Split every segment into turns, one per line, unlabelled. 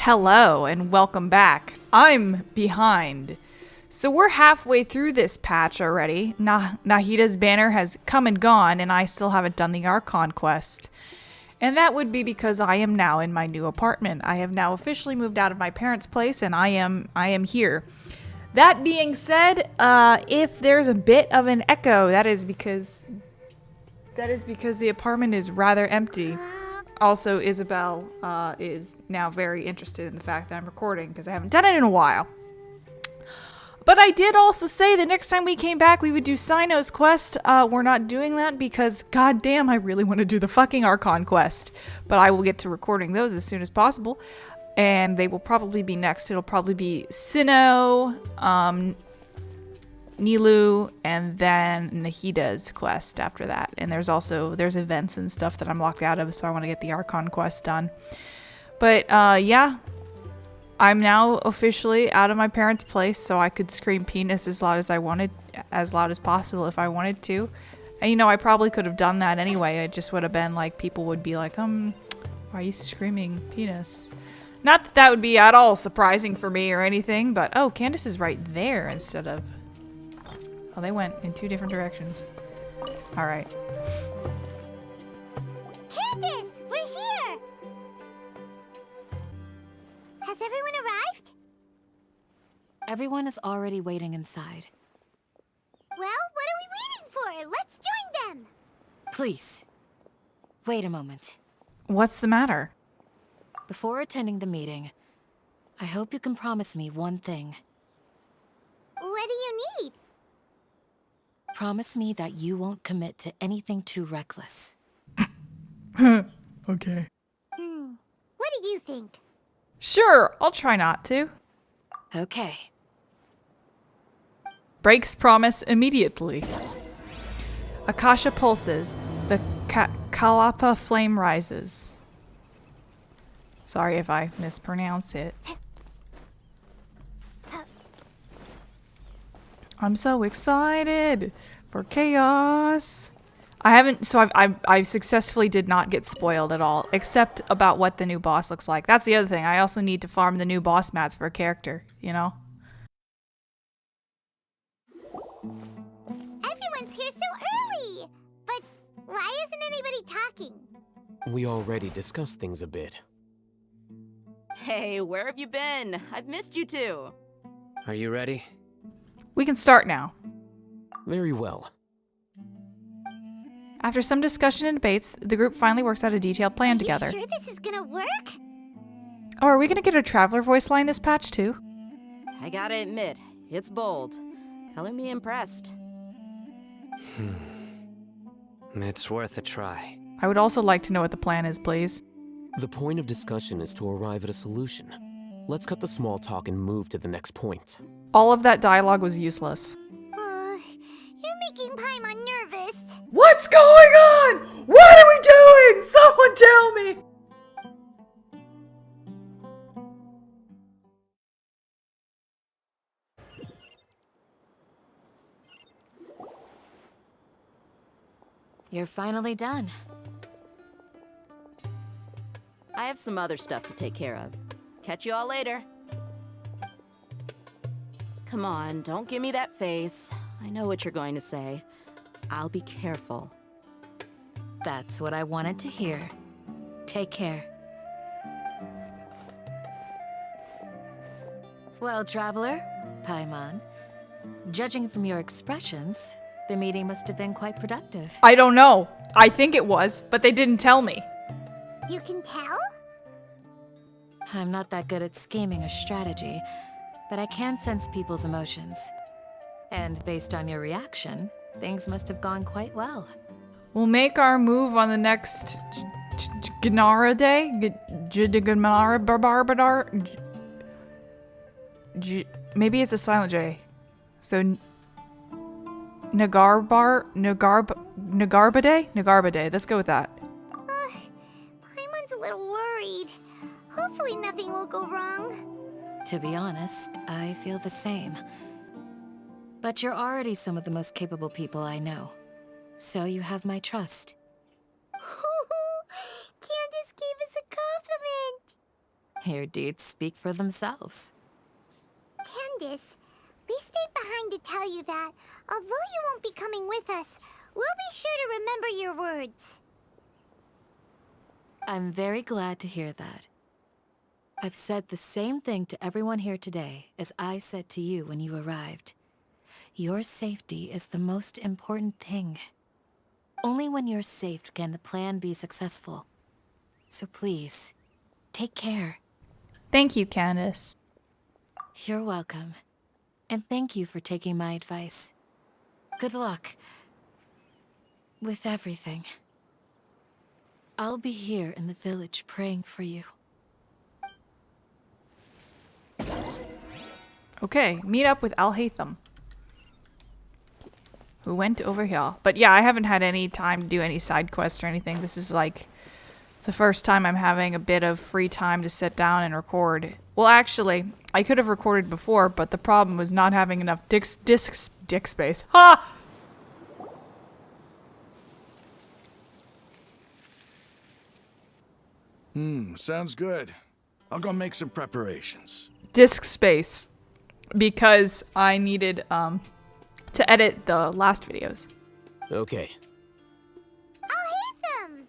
Hello and welcome back. I'm behind. So we're halfway through this patch already. Nahida's banner has come and gone and I still haven't done the Archon quest. And that would be because I am now in my new apartment. I have now officially moved out of my parents' place and I am here. That being said, if there's a bit of an echo, that is because the apartment is rather empty. Also, Isabel is now very interested in the fact that I'm recording because I haven't done it in a while. But I did also say the next time we came back we would do Cyno's quest. We're not doing that because goddamn I really want to do the fucking Archon quest. But I will get to recording those as soon as possible. And they will probably be next. It'll probably be Cyno, Nilou, and then Nahida's quest after that. And there's events and stuff that I'm locked out of, so I want to get the Archon quest done. But yeah, I'm now officially out of my parents' place, so I could scream penis as loud as I wanted, as loud as possible if I wanted to. And you know, I probably could have done that anyway. It just would have been like, people would be like, why are you screaming penis? Not that that would be at all surprising for me or anything, but oh, Candance is right there instead of... Oh, they went in two different directions. Alright.
Candance, we're here! Has everyone arrived?
Everyone is already waiting inside.
Well, what are we waiting for? Let's join them!
Please, wait a moment.
What's the matter?
Before attending the meeting, I hope you can promise me one thing.
What do you need?
Promise me that you won't commit to anything too reckless.
Okay.
What do you think?
Sure, I'll try not to.
Okay.
Breaks promise immediately. Akasha pulses. The Kalpa flame rises. Sorry if I mispronounce it. I'm so excited for chaos. I successfully did not get spoiled at all, except about what the new boss looks like. That's the other thing. I also need to farm the new boss mats for a character, you know?
Everyone's here so early! But why isn't anybody talking?
We already discussed things a bit.
Hey, where have you been? I've missed you too.
Are you ready?
We can start now.
Very well.
After some discussion and debates, the group finally works out a detailed plan together.
Are you sure this is gonna work?
Oh, are we gonna get a traveler voice line this patch too?
I gotta admit, it's bold. Color me impressed.
It's worth a try.
I would also like to know what the plan is, please.
The point of discussion is to arrive at a solution. Let's cut the small talk and move to the next point.
All of that dialogue was useless.
You're making Paimon nervous.
What's going on? What are we doing? Someone tell me!
You're finally done.
I have some other stuff to take care of. Catch you all later. Come on, don't give me that face. I know what you're going to say. I'll be careful.
That's what I wanted to hear. Take care. Well, traveler, Paimon, judging from your expressions, the meeting must have been quite productive.
I don't know. I think it was, but they didn't tell me.
You can tell?
I'm not that good at scheming or strategy, but I can sense people's emotions. And based on your reaction, things must have gone quite well.
We'll make our move on the next Tighnari day. Maybe it's a silent J. So Nagarba day. Let's go with that.
Paimon's a little worried. Hopefully nothing will go wrong.
To be honest, I feel the same. But you're already some of the most capable people I know. So you have my trust.
Candance gave us a compliment.
Your deeds speak for themselves.
Candace, we stayed behind to tell you that, although you won't be coming with us, we'll be sure to remember your words.
I'm very glad to hear that. I've said the same thing to everyone here today as I said to you when you arrived. Your safety is the most important thing. Only when you're safe can the plan be successful. So please, take care.
Thank you, Candace.
You're welcome. And thank you for taking my advice. Good luck with everything. I'll be here in the village praying for you.
Okay, meet up with Alhaitham, who went over here. But yeah, I haven't had any time to do any side quests or anything. This is like the first time I'm having a bit of free time to sit down and record. Well, actually, I could have recorded before, but the problem was not having enough disk space. Ha!
Sounds good. I'll go make some preparations.
Disk space. Because I needed to edit the last videos.
Okay.
Alhaitham!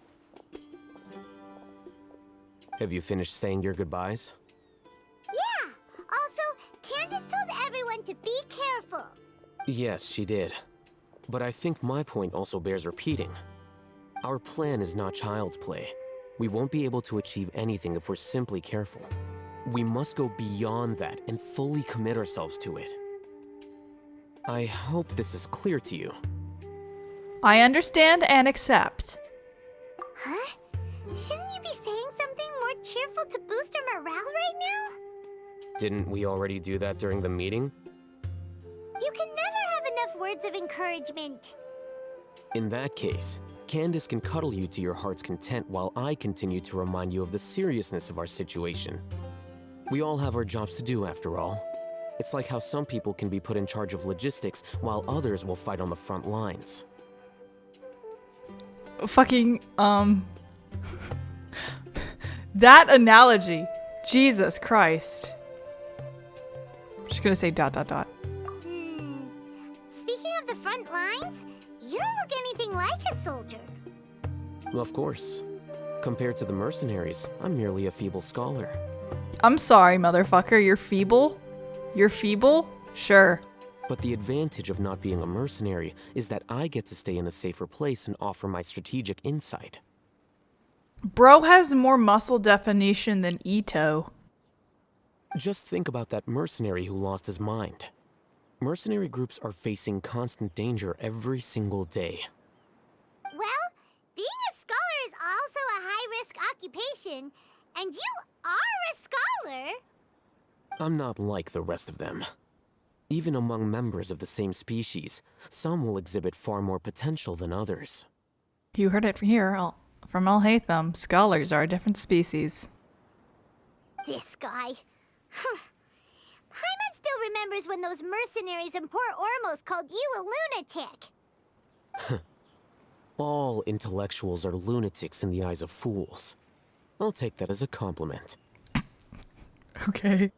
Have you finished saying your goodbyes?
Yeah! Also, Candace told everyone to be careful.
Yes, she did. But I think my point also bears repeating. Our plan is not child's play. We won't be able to achieve anything if we're simply careful. We must go beyond that and fully commit ourselves to it. I hope this is clear to you.
I understand and accept.
Huh? Shouldn't you be saying something more cheerful to boost our morale right now?
Didn't we already do that during the meeting?
You can never have enough words of encouragement.
In that case, Candace can cuddle you to your heart's content while I continue to remind you of the seriousness of our situation. We all have our jobs to do, after all. It's like how some people can be put in charge of logistics while others will fight on the front lines.
Fucking, that analogy. Jesus Christ. I'm just gonna say ...
Speaking of the front lines, you don't look anything like a soldier.
Of course. Compared to the mercenaries, I'm merely a feeble scholar.
I'm sorry, motherfucker. You're feeble? You're feeble? Sure.
But the advantage of not being a mercenary is that I get to stay in a safer place and offer my strategic insight.
Bro has more muscle definition than Ito.
Just think about that mercenary who lost his mind. Mercenary groups are facing constant danger every single day.
Well, being a scholar is also a high-risk occupation, and you are a scholar.
I'm not like the rest of them. Even among members of the same species, some will exhibit far more potential than others.
You heard it here from Alhaitham. Scholars are a different species.
This guy. Paimon still remembers when those mercenaries in Port Ormos called you a lunatic.
All intellectuals are lunatics in the eyes of fools. I'll take that as a compliment.
Okay.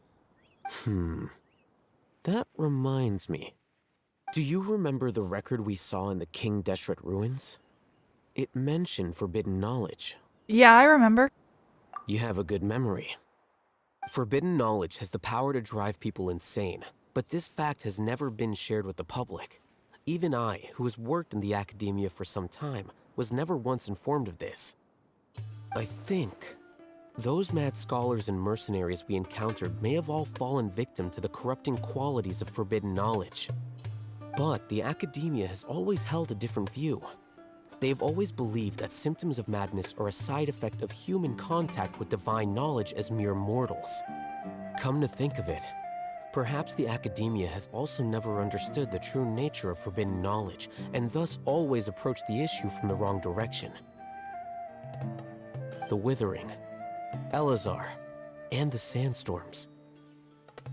That reminds me. Do you remember the record we saw in the King Deshret ruins? It mentioned forbidden knowledge.
Yeah, I remember.
You have a good memory. Forbidden knowledge has the power to drive people insane, but this fact has never been shared with the public. Even I, who has worked in the academia for some time, was never once informed of this. I think those mad scholars and mercenaries we encountered may have all fallen victim to the corrupting qualities of forbidden knowledge. But the academia has always held a different view. They have always believed that symptoms of madness are a side effect of human contact with divine knowledge as mere mortals. Come to think of it, perhaps the academia has also never understood the true nature of forbidden knowledge, and thus always approached the issue from the wrong direction. The Withering, Elazar, and the Sandstorms.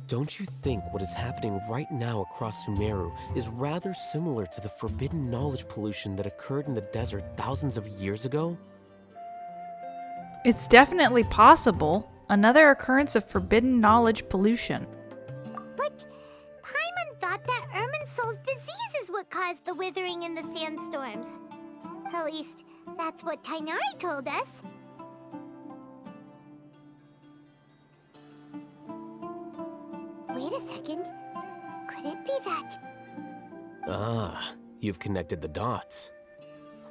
Don't you think what is happening right now across Sumeru is rather similar to the forbidden knowledge pollution that occurred in the desert thousands of years ago?
It's definitely possible. Another occurrence of forbidden knowledge pollution.
But Paimon thought that Irminsul's disease is what caused the withering in the sandstorms. At least, that's what Tighnari told us. Wait a second. Could it be that?
Ah, you've connected the dots.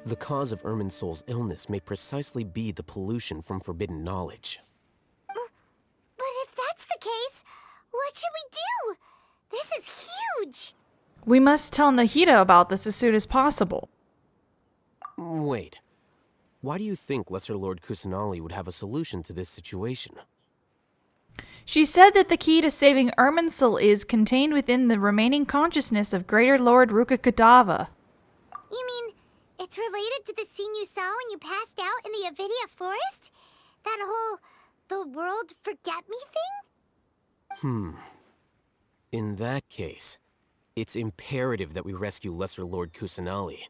The cause of Irminsul's illness may precisely be the pollution from forbidden knowledge.
But if that's the case, what should we do? This is huge!
We must tell Nahida about this as soon as possible.
Wait. Why do you think Lesser Lord Kusanali would have a solution to this situation?
She said that the key to saving Irminsul is contained within the remaining consciousness of Greater Lord Rukkhadeva.
You mean, it's related to the scene you saw when you passed out in the Avidia forest? That whole, the world forget me thing?
In that case, it's imperative that we rescue Lesser Lord Kusanali.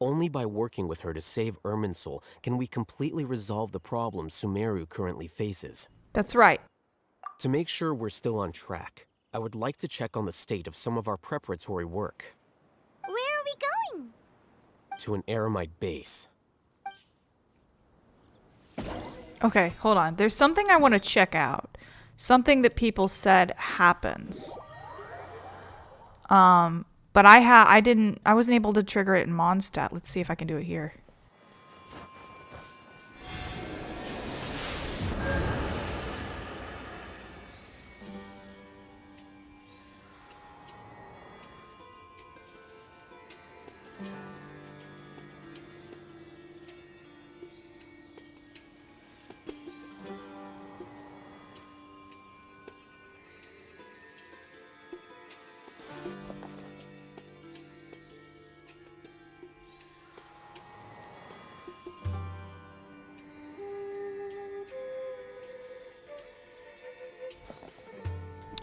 Only by working with her to save Irminsul can we completely resolve the problems Sumeru currently faces.
That's right.
To make sure we're still on track, I would like to check on the state of some of our preparatory work.
Where are we going?
To an Eremite base.
Okay, hold on. There's something I want to check out. Something that people said happens. But I wasn't able to trigger it in Mondstadt. Let's see if I can do it here.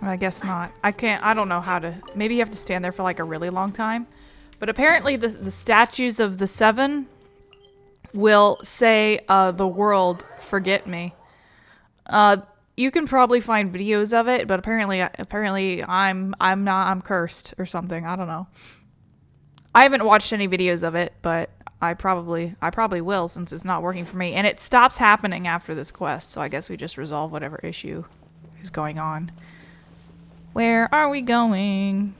I guess not. I don't know how to. Maybe you have to stand there for like a really long time. But apparently the statues of the seven will say, the world forget me. You can probably find videos of it, but apparently I'm cursed or something. I don't know. I haven't watched any videos of it, but I probably will since it's not working for me. And it stops happening after this quest, so I guess we just resolve whatever issue is going on. Where are we going?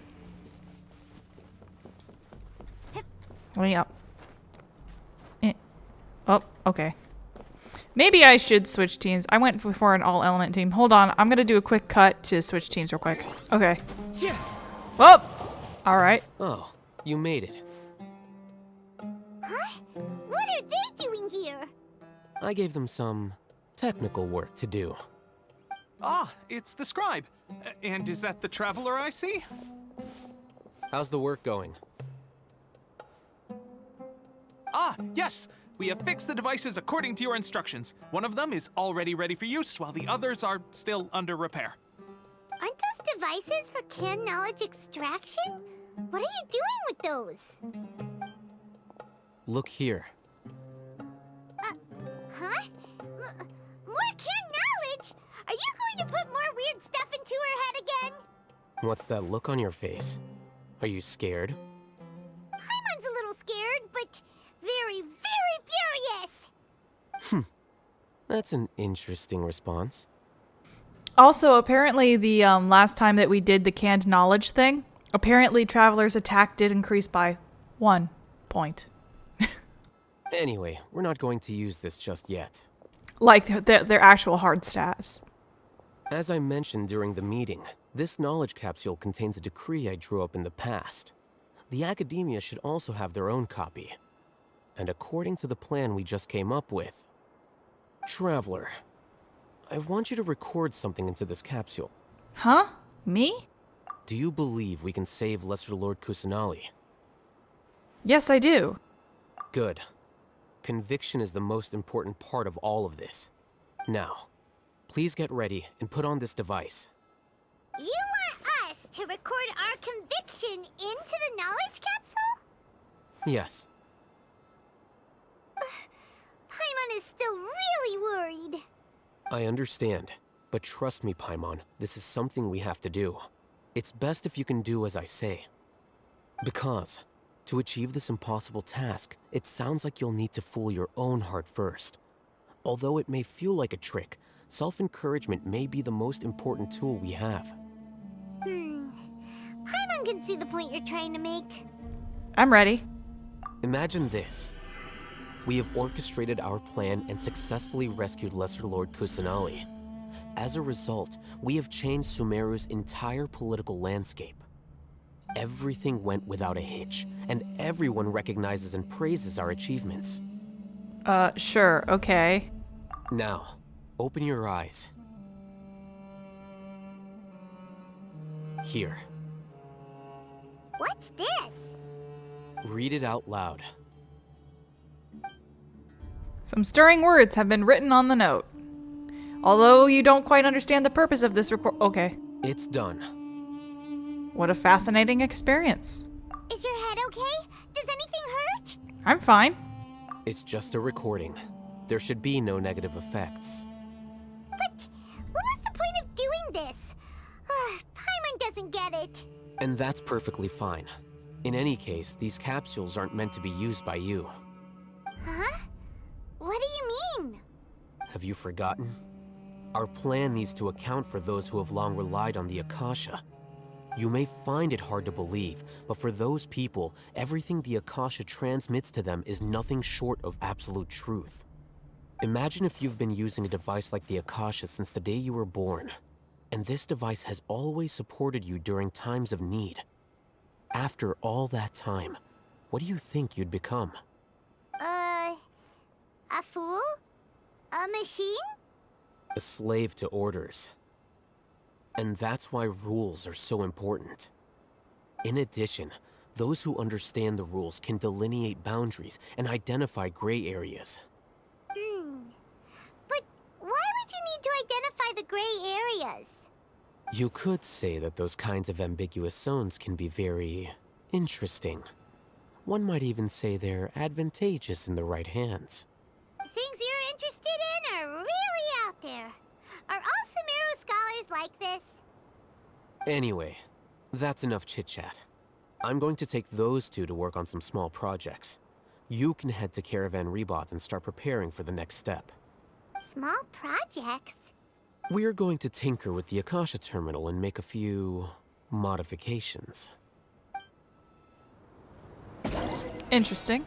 Way up. Oh, okay. Maybe I should switch teams. I went for an all-element team. Hold on, I'm gonna do a quick cut to switch teams real quick. Okay. Oh! Alright.
Oh, you made it.
Huh? What are they doing here?
I gave them some technical work to do.
Ah, it's the scribe. And is that the traveler I see?
How's the work going?
Ah, yes! We have fixed the devices according to your instructions. One of them is already ready for use, while the others are still under repair.
Aren't those devices for canned knowledge extraction? What are you doing with those?
Look here.
Huh? More canned knowledge? Are you going to put more weird stuff into her head again?
What's that look on your face? Are you scared?
Paimon's a little scared, but very, very furious.
That's an interesting response.
Also, apparently the last time that we did the canned knowledge thing, apparently Traveler's attack did increase by 1 point.
Anyway, we're not going to use this just yet.
Like their actual hard stats.
As I mentioned during the meeting, this knowledge capsule contains a decree I drew up in the past. The academia should also have their own copy. And according to the plan we just came up with, Traveler, I want you to record something into this capsule.
Huh? Me?
Do you believe we can save Lesser Lord Kusanali?
Yes, I do.
Good. Conviction is the most important part of all of this. Now, please get ready and put on this device.
You want us to record our conviction into the knowledge capsule?
Yes.
Paimon is still really worried.
I understand, but trust me, Paimon, this is something we have to do. It's best if you can do as I say. Because, to achieve this impossible task, it sounds like you'll need to fool your own heart first. Although it may feel like a trick, self-encouragement may be the most important tool we have.
Paimon can see the point you're trying to make.
I'm ready.
Imagine this. We have orchestrated our plan and successfully rescued Lesser Lord Kusanali. As a result, we have changed Sumeru's entire political landscape. Everything went without a hitch, and everyone recognizes and praises our achievements.
Sure, okay.
Now, open your eyes. Here.
What's this?
Read it out loud.
Some stirring words have been written on the note. Although you don't quite understand the purpose of this okay.
It's done.
What a fascinating experience.
Is your head okay? Does anything hurt?
I'm fine.
It's just a recording. There should be no negative effects.
But what was the point of doing this? Paimon doesn't get it.
And that's perfectly fine. In any case, these capsules aren't meant to be used by you.
Huh? What do you mean?
Have you forgotten? Our plan needs to account for those who have long relied on the Akasha. You may find it hard to believe, but for those people, everything the Akasha transmits to them is nothing short of absolute truth. Imagine if you've been using a device like the Akasha since the day you were born, and this device has always supported you during times of need. After all that time, what do you think you'd become?
A fool? A machine?
A slave to orders. And that's why rules are so important. In addition, those who understand the rules can delineate boundaries and identify gray areas.
But why would you need to identify the gray areas?
You could say that those kinds of ambiguous zones can be very interesting. One might even say they're advantageous in the right hands.
Things you're interested in are really out there. Are all Sumeru scholars like this?
Anyway, that's enough chit-chat. I'm going to take those two to work on some small projects. You can head to Caravan Rebot and start preparing for the next step.
Small projects?
We're going to tinker with the Akasha terminal and make a few modifications.
Interesting.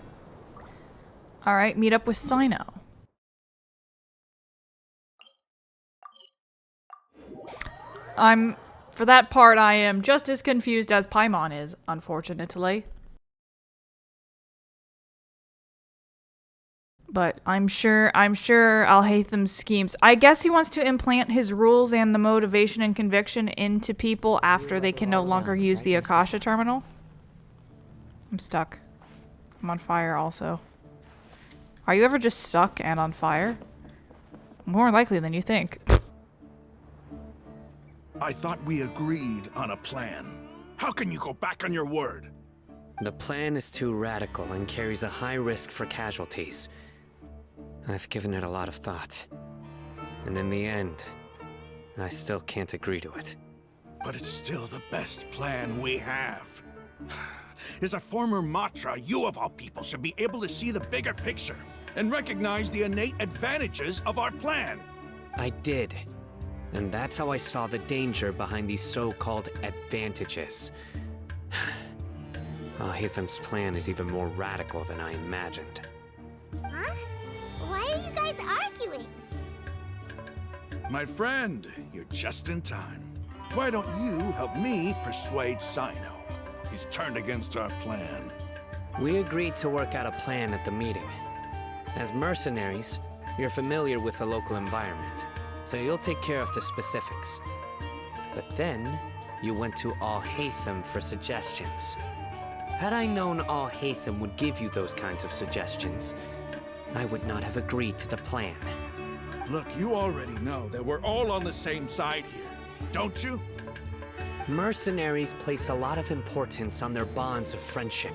Alright, meet up with Cyno. For that part, I am just as confused as Paimon is, unfortunately. But I'm sure Alhaitham's schemes. I guess he wants to implant his rules and the motivation and conviction into people after they can no longer use the Akasha terminal. I'm stuck. I'm on fire also. Are you ever just stuck and on fire? More likely than you think.
I thought we agreed on a plan. How can you go back on your word?
The plan is too radical and carries a high risk for casualties. I've given it a lot of thought. And in the end, I still can't agree to it.
But it's still the best plan we have. As a former Matra, you of all people should be able to see the bigger picture and recognize the innate advantages of our plan.
I did. And that's how I saw the danger behind these so-called advantages. Alhaitham's plan is even more radical than I imagined.
Huh? Why are you guys arguing?
My friend, you're just in time. Why don't you help me persuade Cyno? He's turned against our plan.
We agreed to work out a plan at the meeting. As mercenaries, you're familiar with the local environment, so you'll take care of the specifics. But then, you went to Alhaitham for suggestions. Had I known Alhaitham would give you those kinds of suggestions, I would not have agreed to the plan.
Look, you already know that we're all on the same side here, don't you?
Mercenaries place a lot of importance on their bonds of friendship.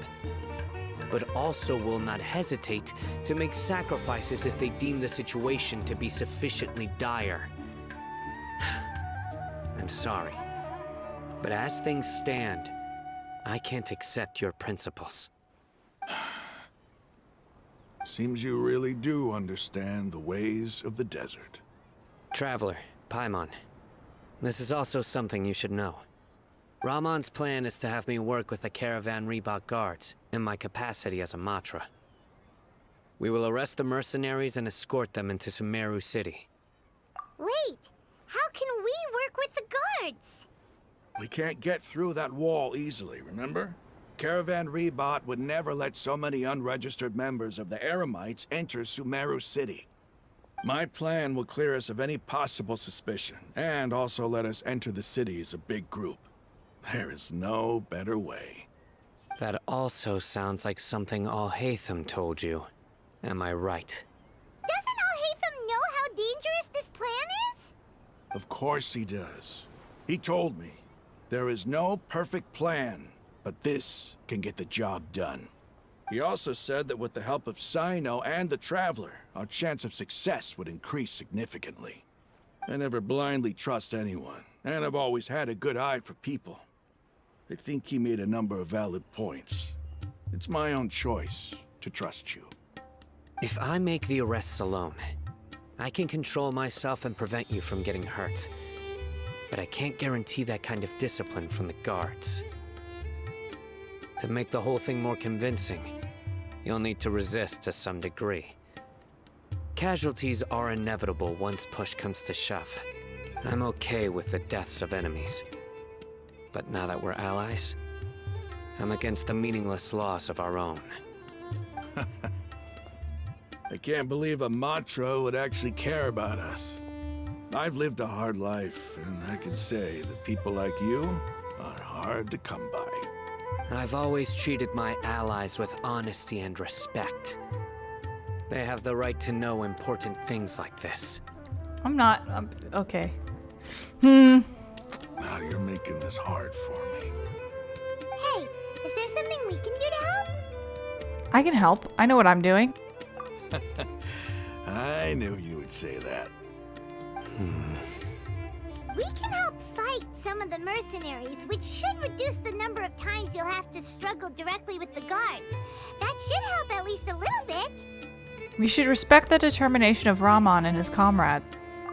but also will not hesitate to make sacrifices if they deem the situation to be sufficiently dire. I'm sorry, but as things stand, I can't accept your principles.
Seems you really do understand the ways of the desert.
Traveler, Paimon, this is also something you should know. Ramon's plan is to have me work with the Caravan Reebok guards in my capacity as a Matra. We will arrest the mercenaries and escort them into Sumeru City.
Wait, how can we work with the guards?
We can't get through that wall easily, remember? Caravan Reebok would never let so many unregistered members of the Eremites enter Sumeru City. My plan will clear us of any possible suspicion, and also let us enter the city as a big group. There is no better way.
That also sounds like something Alhaitham told you. Am I right?
Doesn't Alhaitham know how dangerous this plan is?
Of course he does. He told me, there is no perfect plan, but this can get the job done. He also said that with the help of Cyno and the Traveler, our chance of success would increase significantly. I never blindly trust anyone, and I've always had a good eye for people. I think he made a number of valid points. It's my own choice to trust you.
If I make the arrests alone, I can control myself and prevent you from getting hurt. But I can't guarantee that kind of discipline from the guards. To make the whole thing more convincing, you'll need to resist to some degree. Casualties are inevitable once push comes to shove. I'm okay with the deaths of enemies. But now that we're allies, I'm against the meaningless loss of our own.
I can't believe a Matra would actually care about us. I've lived a hard life, and I can say that people like you are hard to come by.
I've always treated my allies with honesty and respect. They have the right to know important things like this.
I'm okay.
Now you're making this hard for me.
Hey, is there something we can do to help?
I can help. I know what I'm doing.
I knew you would say that.
We can help fight some of the mercenaries, which should reduce the number of times you'll have to struggle directly with the guards. That should help at least a little bit.
We should respect the determination of Ramon and his comrade.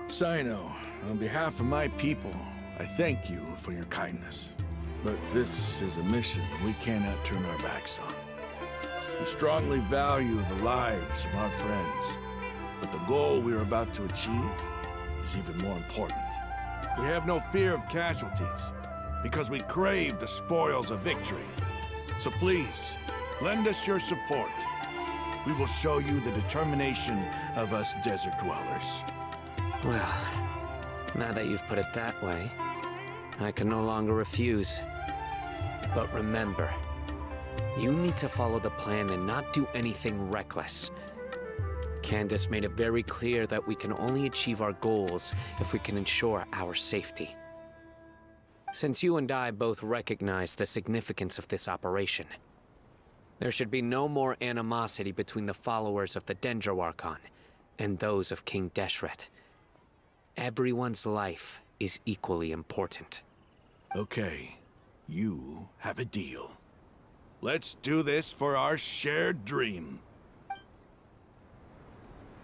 Cyno, on behalf of my people, I thank you for your kindness. But this is a mission we cannot turn our backs on. We strongly value the lives of our friends, but the goal we are about to achieve is even more important. We have no fear of casualties, because we crave the spoils of victory. So please, lend us your support. We will show you the determination of us desert dwellers.
Well, now that you've put it that way, I can no longer refuse. But remember, you need to follow the plan and not do anything reckless. Candance made it very clear that we can only achieve our goals if we can ensure our safety. Since you and I both recognize the significance of this operation, there should be no more animosity between the followers of the Dendro Archon and those of King Deshret. Everyone's life is equally important.
Okay, you have a deal. Let's do this for our shared dream.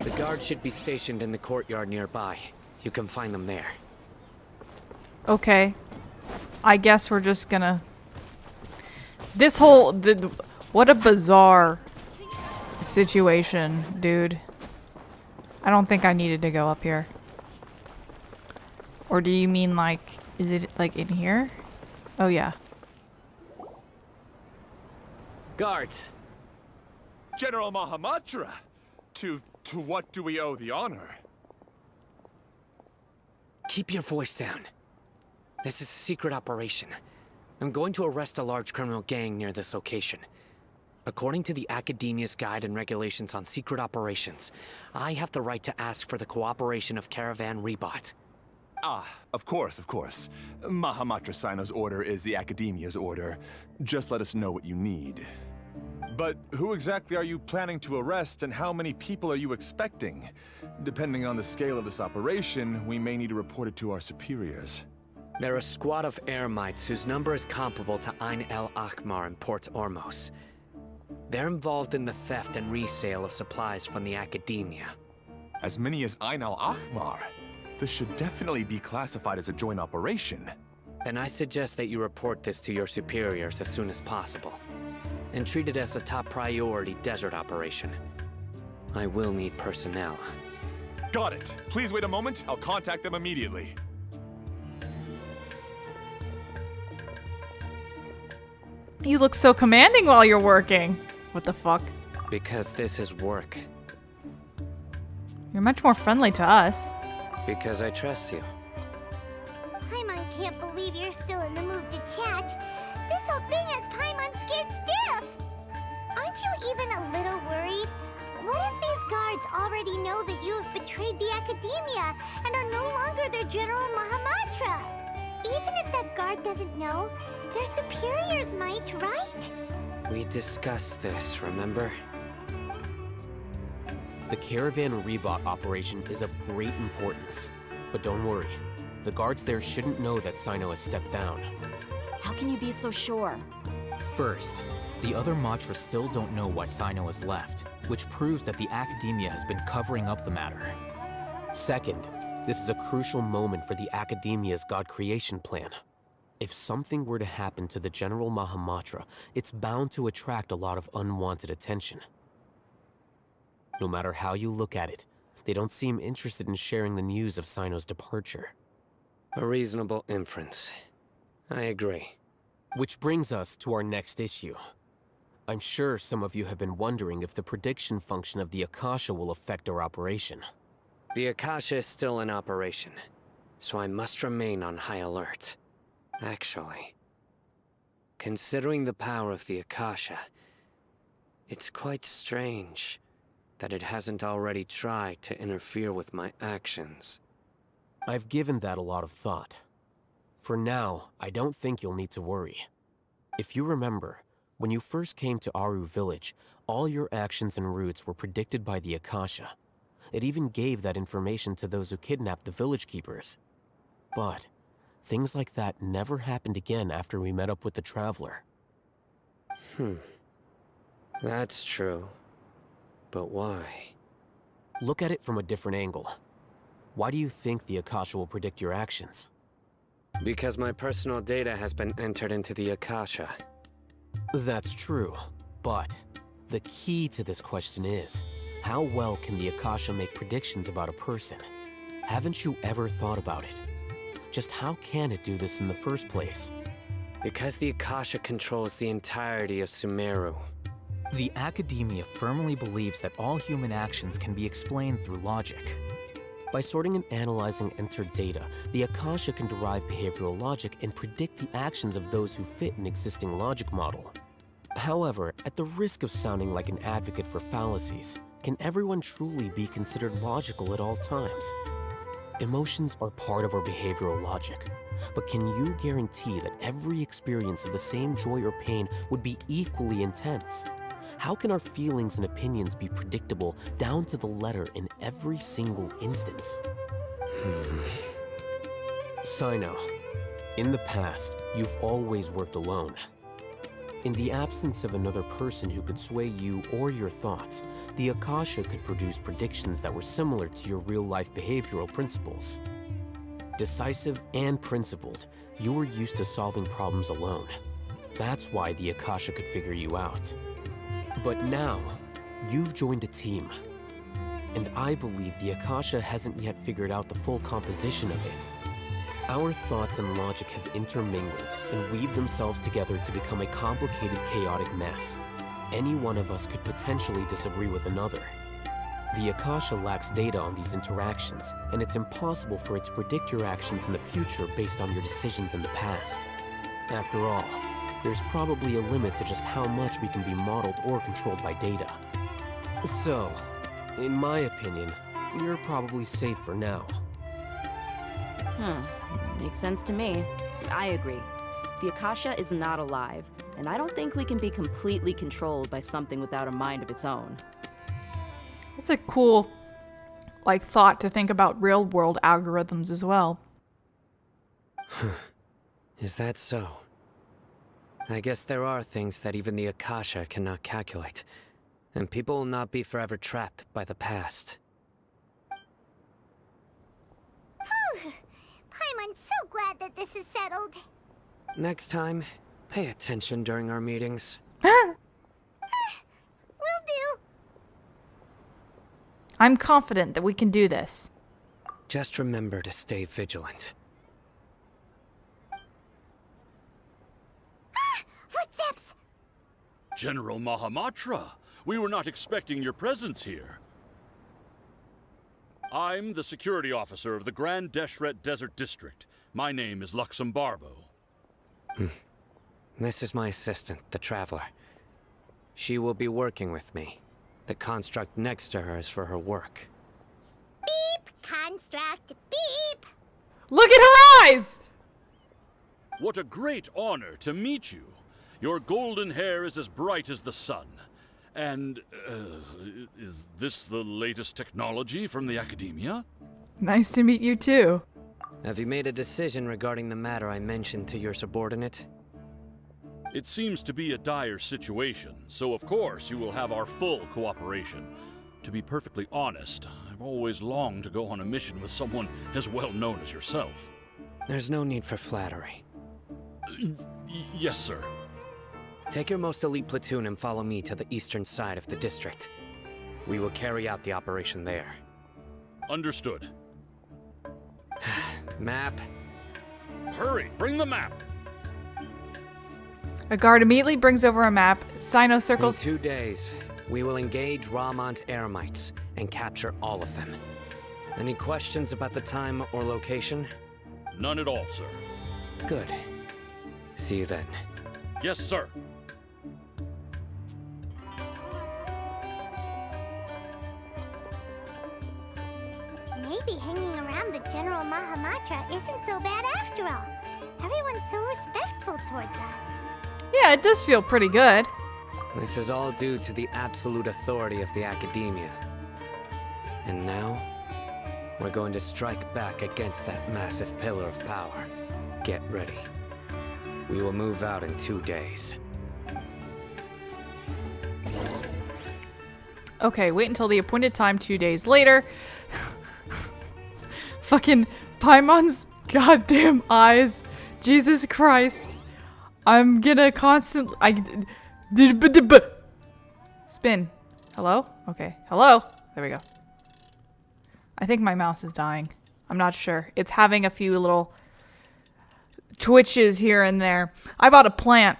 The guards should be stationed in the courtyard nearby. You can find them there.
Okay. I guess we're just gonna... What a bizarre situation, dude. I don't think I needed to go up here. Or do you mean like... Is it like in here? Oh yeah.
Guards!
General Mahamatra! To what do we owe the honor?
Keep your voice down. This is a secret operation. I'm going to arrest a large criminal gang near this location. According to the Academia's Guide and Regulations on Secret Operations, I have the right to ask for the cooperation of Caravan Reebok.
Ah, of course, of course. Mahamatra Cyno's order is the Academia's order. Just let us know what you need. But who exactly are you planning to arrest, and how many people are you expecting? Depending on the scale of this operation, we may need to report it to our superiors.
They're a squad of Eremites whose number is comparable to Ain el Akmar in Port Ormos. They're involved in the theft and resale of supplies from the Academia.
As many as Ain al Akmar? This should definitely be classified as a joint operation.
Then I suggest that you report this to your superiors as soon as possible, and treat it as a top priority desert operation. I will need personnel.
Got it. Please wait a moment. I'll contact them immediately.
You look so commanding while you're working. What the fuck?
Because this is work.
You're much more friendly to us.
Because I trust you.
Paimon can't believe you're still in the mood to chat. This whole thing has Paimon scared stiff. Aren't you even a little worried? What if these guards already know that you have betrayed the Academia and are no longer their General Mahamatra? Even if that guard doesn't know, their superiors might, right?
We discussed this, remember?
The Caravan Rebot operation is of great importance. But don't worry, the guards there shouldn't know that Cyno has stepped down.
How can you be so sure?
First, the other Matra still don't know why Cyno has left, which proves that the Academia has been covering up the matter.
Second, this is a crucial moment for the Academia's God creation plan. If something were to happen to the General Mahamatra, it's bound to attract a lot of unwanted attention. No matter how you look at it, they don't seem interested in sharing the news of Cyno's departure.
A reasonable inference. I agree.
Which brings us to our next issue. I'm sure some of you have been wondering if the prediction function of the Akasha will affect our operation.
The Akasha is still in operation, so I must remain on high alert. Actually, considering the power of the Akasha, it's quite strange that it hasn't already tried to interfere with my actions.
I've given that a lot of thought. For now, I don't think you'll need to worry. If you remember, when you first came to Aru Village, all your actions and routes were predicted by the Akasha. It even gave that information to those who kidnapped the village keepers. But things like that never happened again after we met up with the Traveler.
That's true. But why?
Look at it from a different angle. Why do you think the Akasha will predict your actions?
Because my personal data has been entered into the Akasha.
That's true, but the key to this question is, how well can the Akasha make predictions about a person? Haven't you ever thought about it? Just how can it do this in the first place?
Because the Akasha controls the entirety of Sumeru.
The Academia firmly believes that all human actions can be explained through logic.
By sorting and analyzing entered data, the Akasha can derive behavioral logic and predict the actions of those who fit an existing logic model. However, at the risk of sounding like an advocate for fallacies, can everyone truly be considered logical at all times? Emotions are part of our behavioral logic, but can you guarantee that every experience of the same joy or pain would be equally intense? How can our feelings and opinions be predictable down to the letter in every single instance? Cyno, in the past, you've always worked alone. In the absence of another person who could sway you or your thoughts, the Akasha could produce predictions that were similar to your real-life behavioral principles. Decisive and principled, you were used to solving problems alone. That's why the Akasha could figure you out. But now, you've joined a team. And I believe the Akasha hasn't yet figured out the full composition of it. Our thoughts and logic have intermingled and weaved themselves together to become a complicated, chaotic mess. Any one of us could potentially disagree with another. The Akasha lacks data on these interactions, and it's impossible for it to predict your actions in the future based on your decisions in the past. After all, there's probably a limit to just how much we can be modeled or controlled by data. So, in my opinion, you're probably safe for now.
Makes sense to me. I agree. The Akasha is not alive, and I don't think we can be completely controlled by something without a mind of its own.
It's a cool, like, thought to think about real-world algorithms as well.
Is that so? I guess there are things that even the Akasha cannot calculate, and people will not be forever trapped by the past.
Paimon's so glad that this is settled.
Next time, pay attention during our meetings.
Will do.
I'm confident that we can do this.
Just remember to stay vigilant.
Footsteps!
General Mahamatra, we were not expecting your presence here. I'm the security officer of the Grand Deshret Desert District. My name is Luxembarbo.
This is my assistant, the Traveler. She will be working with me. The construct next to her is for her work.
Beep! Construct, beep!
Look at her eyes!
What a great honor to meet you. Your golden hair is as bright as the sun. And, is this the latest technology from the Academia?
Nice to meet you too.
Have you made a decision regarding the matter I mentioned to your subordinate?
It seems to be a dire situation, so of course you will have our full cooperation. To be perfectly honest, I've always longed to go on a mission with someone as well known as yourself.
There's no need for flattery.
Yes, sir.
Take your most elite platoon and follow me to the eastern side of the district. We will carry out the operation there.
Understood.
Map.
Hurry, bring the map!
A guard immediately brings over a map. Cyno circles.
In 2 days, we will engage Ramon's Eremites and capture all of them. Any questions about the time or location?
None at all, sir.
Good. See you then.
Yes, sir.
Maybe hanging around the General Mahamatra isn't so bad after all. Everyone's so respectful towards us.
Yeah, it does feel pretty good.
This is all due to the absolute authority of the Academia. And now, we're going to strike back against that massive pillar of power. Get ready. We will move out in 2 days.
Okay, wait until the appointed time 2 days later. Fucking Paimon's goddamn eyes. Jesus Christ. I'm gonna constantly... Spin. Hello? Okay. Hello? There we go. I think my mouse is dying. I'm not sure. It's having a few little twitches here and there. I bought a plant.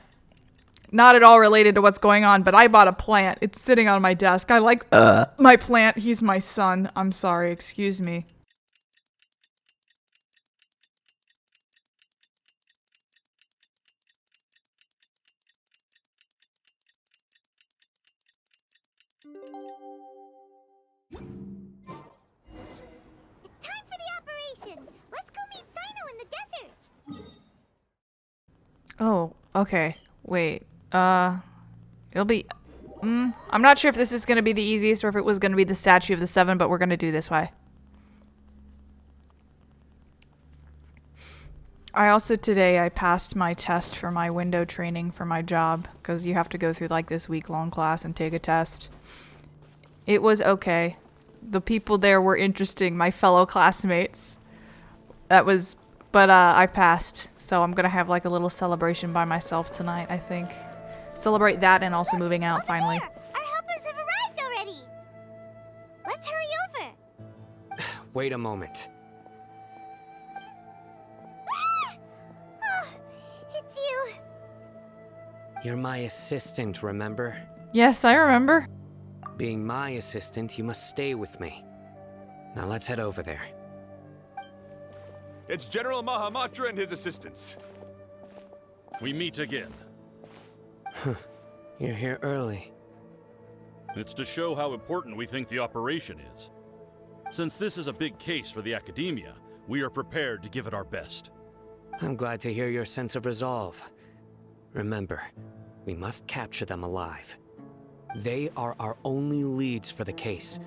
Not at all related to what's going on, but I bought a plant. It's sitting on my desk. I like my plant. He's my son. I'm sorry. Excuse me.
It's time for the operation. Let's go meet Cyno in the desert.
Oh, okay. Wait. It'll be... I'm not sure if this is going to be the easiest or if it was going to be the Statue of the Seven, but we're going to do this way. I also today, I passed my test for my window training for my job, because you have to go through like this week-long class and take a test. It was okay. The people there were interesting, my fellow classmates. But I passed, so I'm gonna have like a little celebration by myself tonight, I think. Celebrate that and also moving out
Over
finally.
there. Our helpers have arrived already. Let's hurry over.
Wait a moment.
Oh, it's you.
You're my assistant, remember?
Yes, I remember.
Being my assistant, you must stay with me. Now let's head over there.
It's General Mahamatra and his assistants.
We meet again.
You're here early.
It's to show how important we think the operation is. Since this is a big case for the Academia, we are prepared to give it our best.
I'm glad to hear your sense of resolve. Remember, We must capture them alive. They are our only leads for the case.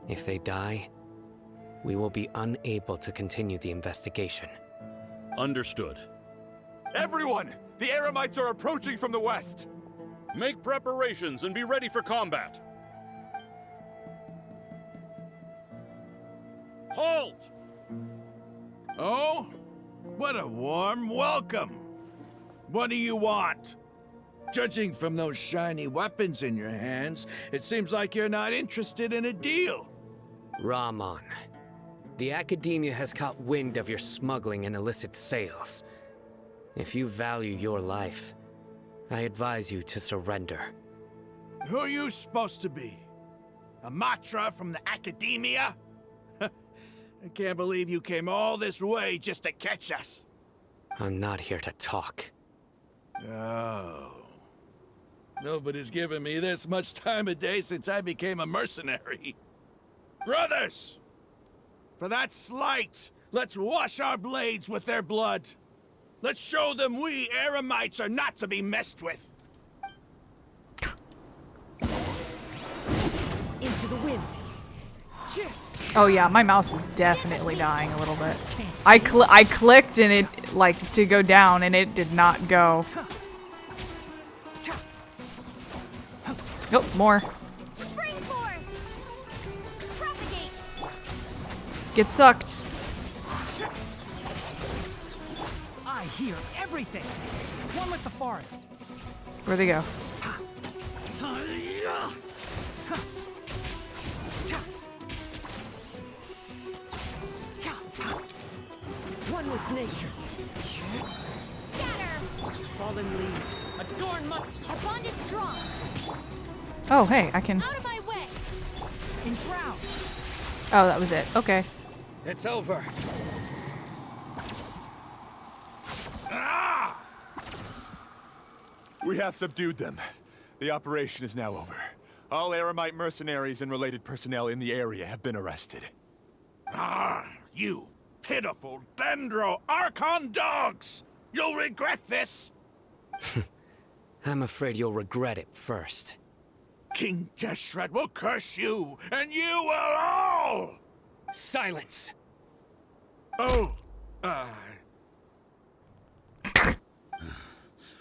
If they die, we will be unable to continue the investigation.
Understood.
Everyone! The Eremites are approaching from the west!
Make preparations and be ready for combat. Halt!
Oh? What a warm welcome. What do you want? Judging from those shiny weapons in your hands, it seems like you're not interested in a deal.
Rahman, the Academia has caught wind of your smuggling and illicit sales. If you value your life, I advise you to surrender.
Who are you supposed to be? A Matra from the Academia? I can't believe you came all this way just to catch us.
I'm not here to talk.
Oh. Nobody's given me this much time of day since I became a mercenary. Brothers! For that slight, let's wash our blades with their blood. Let's show them we Eremites are not to be messed with.
Into the wind.
Oh yeah, my mouse is definitely dying a little bit. I clicked and it, like, to go down and it did not go. Nope, more.
Spring forth! Propagate!
Get sucked.
I hear everything. One with the forest.
Where'd they go?
One with nature.
Scatter!
Fallen leaves. Adorn my...
Our bond is strong.
Oh, hey, I can...
Out of my way!
Enshroud.
Oh, that was it. Okay.
It's over.
We have subdued them. The operation is now over. All Eremite mercenaries and related personnel in the area have been arrested.
Ah, you pitiful Dendro Archon dogs! You'll regret this!
I'm afraid you'll regret it first.
King Jeshred will curse you, and you will all!
Silence!
Oh,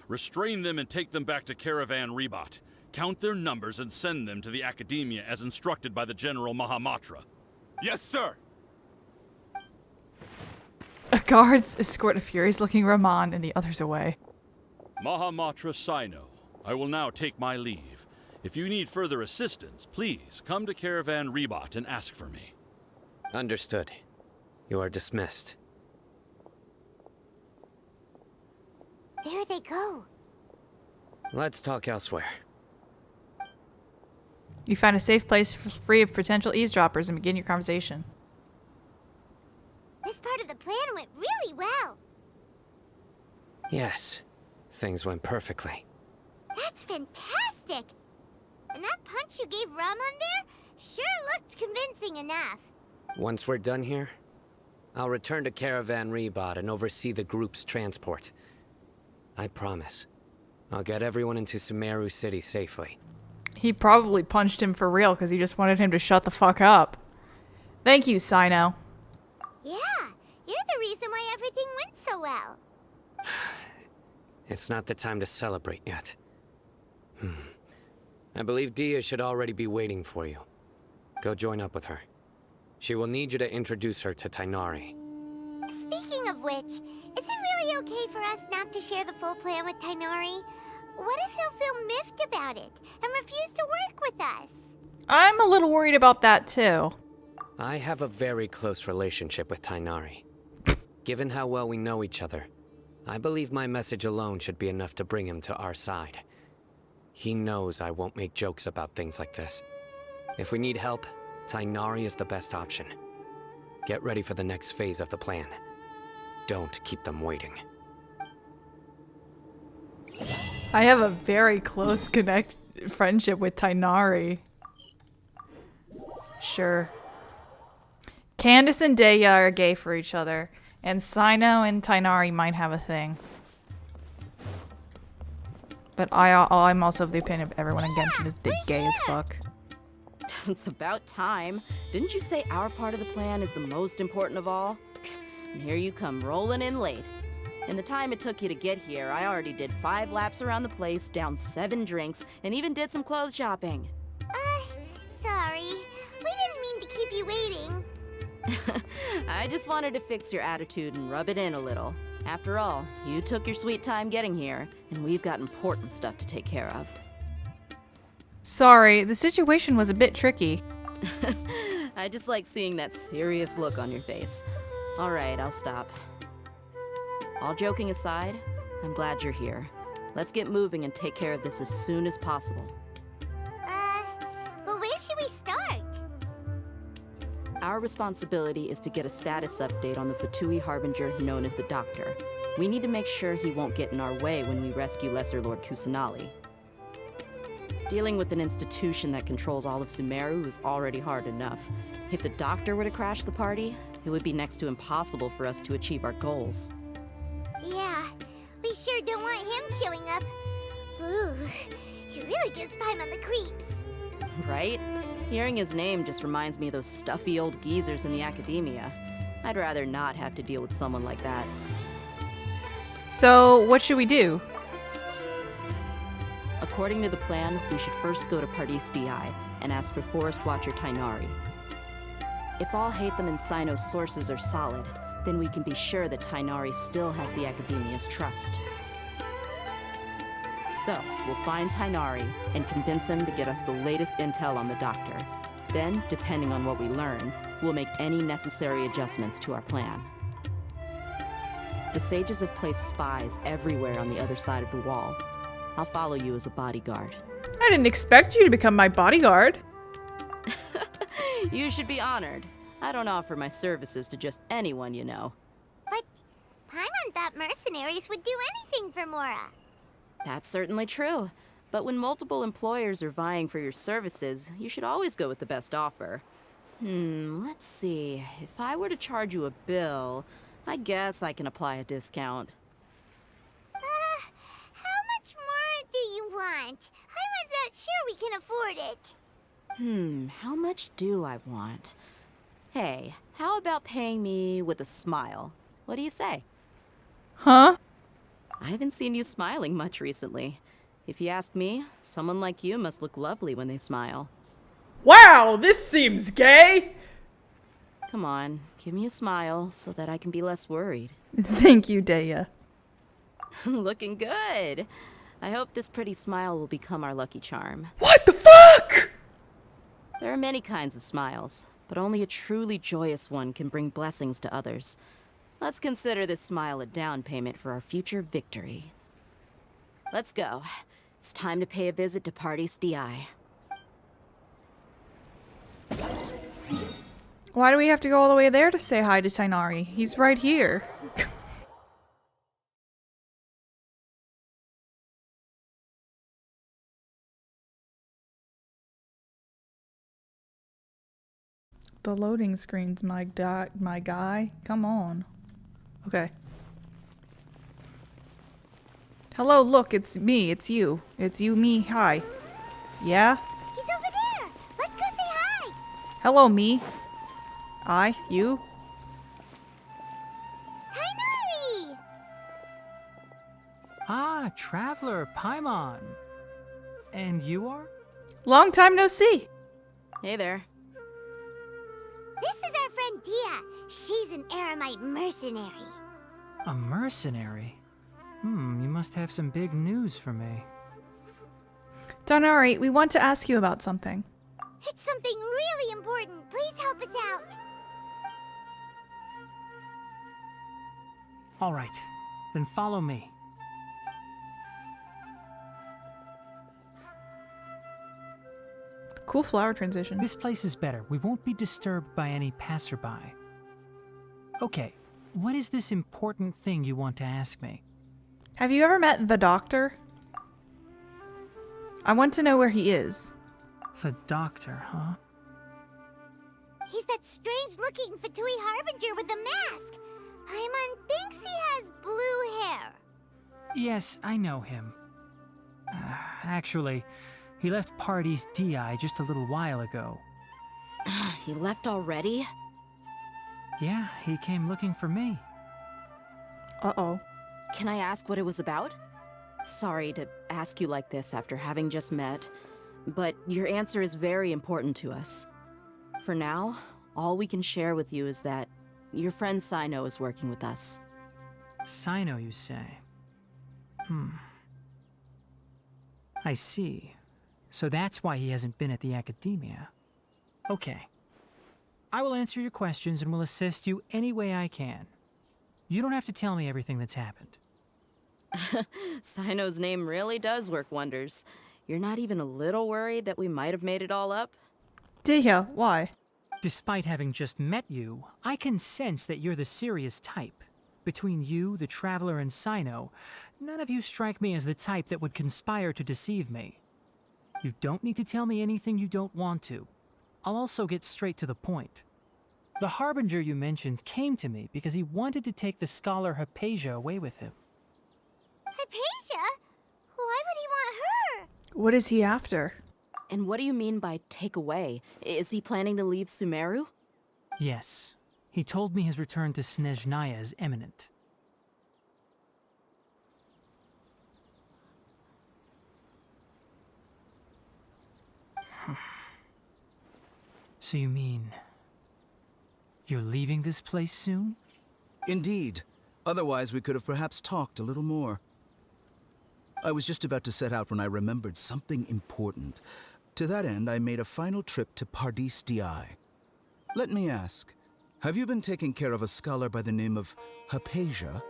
Restrain them and take them back to Caravan Rebot. Count their numbers and send them to the Academia as instructed by the General Mahamatra.
Yes, sir!
Guards escort a furious-looking Rahman and the others away.
Mahamatra Cyno, I will now take my leave. If you need further assistance, please come to Caravan Rebot and ask for me.
Understood. You are dismissed.
There they go.
Let's talk elsewhere.
You find a safe place free of potential eavesdroppers and begin your conversation.
This part of the plan went really well.
Yes, things went perfectly.
That's fantastic! And that punch you gave Rahman there sure looked convincing enough.
Once we're done here, I'll return to Caravan Rebot and oversee the group's transport. I promise. I'll get everyone into Sumeru City safely.
He probably punched him for real because he just wanted him to shut the fuck up. Thank you, Cyno.
Yeah, you're the reason why everything went so well.
It's not the time to celebrate yet. I believe Deyha should already be waiting for you. Go join up with her. She will need you to introduce her to Tighnari.
Speaking of which, is it really okay for us not to share the full plan with Tighnari? What if he'll feel miffed about it and refuse to work with us?
I'm a little worried about that too.
I have a very close relationship with Tighnari. Given how well we know each other, I believe my message alone should be enough to bring him to our side. He knows I won't make jokes about things like this. If we need help, Tighnari is the best option. Get ready for the next phase of the plan. Don't keep them waiting.
I have a very close friendship with Tighnari. Sure. Candance and Deyha are gay for each other, and Cyno and Tighnari might have a thing. But I'm also of the opinion of everyone in Genshin is gay as fuck.
It's about time. Didn't you say our part of the plan is the most important of all? And here you come rolling in late. In the time it took you to get here, I already did 5 laps around the place, downed 7 drinks, and even did some clothes shopping.
Sorry. We didn't mean to keep you waiting.
I just wanted to fix your attitude and rub it in a little. After all, you took your sweet time getting here, and we've got important stuff to take care of.
Sorry, the situation was a bit tricky.
I just like seeing that serious look on your face. All right, I'll stop. All joking aside, I'm glad you're here. Let's get moving and take care of this as soon as possible.
But where should we start?
Our responsibility is to get a status update on the Fatui Harbinger known as the Doctor. We need to make sure he won't get in our way when we rescue Lesser Lord Kusanali. Dealing with an institution that controls all of Sumeru is already hard enough. If the Doctor were to crash the party, it would be next to impossible for us to achieve our goals.
Yeah, we sure don't want him showing up. Ooh, he really gives Paimon the creeps.
Right? Hearing his name just reminds me of those stuffy old geezers in the academia. I'd rather not have to deal with someone like that.
So, what should we do?
According to the plan, we should first go to Paradis Deyha and ask for Forest Watcher Tighnari. If Alhaitham and Cyno's sources are solid, then we can be sure that Tighnari still has the Academia's trust. So, we'll find Tighnari and convince him to get us the latest intel on the Doctor. Then, depending on what we learn, we'll make any necessary adjustments to our plan. The sages have placed spies everywhere on the other side of the wall. I'll follow you as a bodyguard.
I didn't expect you to become my bodyguard.
You should be honored. I don't offer my services to just anyone you know.
But Paimon thought mercenaries would do anything for Mora.
That's certainly true. But when multiple employers are vying for your services, you should always go with the best offer. Let's see. If I were to charge you a bill, I guess I can apply a discount.
How much more do you want? Paimon's not sure we can afford it.
How much do I want? Hey, how about paying me with a smile? What do you say?
Huh?
I haven't seen you smiling much recently. If you ask me, someone like you must look lovely when they smile.
Wow, this seems gay!
Come on, give me a smile so that I can be less worried.
Thank you, Deyha.
Looking good. I hope this pretty smile will become our lucky charm.
What the fuck?!
There are many kinds of smiles, but only a truly joyous one can bring blessings to others. Let's consider this smile a down payment for our future victory. Let's go. It's time to pay a visit to Paradis Deyha.
Why do we have to go all the way there to say hi to Tighnari? He's right here. The loading screen's my guy. Come on. Okay. Hello, look, it's me. It's you. It's you, me. Hi. Yeah?
He's over there. Let's go say hi.
Hello, me. You?
Tighnari!
Ah, Traveler, Paimon. And you are?
Long time no see.
Hey there.
This is our friend Deyha. She's an Aramite mercenary.
A mercenary? You must have some big news for me.
Tighnari, we want to ask you about something.
It's something really important. Please help us out.
All right, then follow me.
Cool flower transition.
This place is better. We won't be disturbed by any passerby. Okay, what is this important thing you want to ask me?
Have you ever met the Doctor? I want to know where he is.
The Doctor, huh?
He's that strange-looking Fatui Harbinger with the mask. Paimon thinks he has blue hair.
Yes, I know him. Actually, he left Party's DI just a little while ago.
He left already?
Yeah, he came looking for me.
Uh-oh.
Can I ask what it was about? Sorry to ask you like this after having just met, but your answer is very important to us. For now, all we can share with you is that your friend Cyno is working with us.
Cyno, you say? I see. So that's why he hasn't been at the academia. Okay. I will answer your questions and will assist you any way I can. You don't have to tell me everything that's happened.
Cyno's name really does work wonders. You're not even a little worried that we might have made it all up?
Deyha, why?
Despite having just met you, I can sense that you're the serious type. Between you, the Traveler, and Cyno, none of you strike me as the type that would conspire to deceive me. You don't need to tell me anything you don't want to. I'll also get straight to the point. The Harbinger you mentioned came to me because he wanted to take the scholar Hypatia away with him.
Hypatia? Why would he want her?
What is he after?
And what do you mean by take away? Is he planning to leave Sumeru?
Yes. He told me his return to Snezhnaya is imminent. So you mean... you're leaving this place soon?
Indeed. Otherwise, we could have perhaps talked a little more. I was just about to set out when I remembered something important. To that end, I made a final trip to Pardis Di. Let me ask, have you been taking care of a scholar by the name of Hypatia?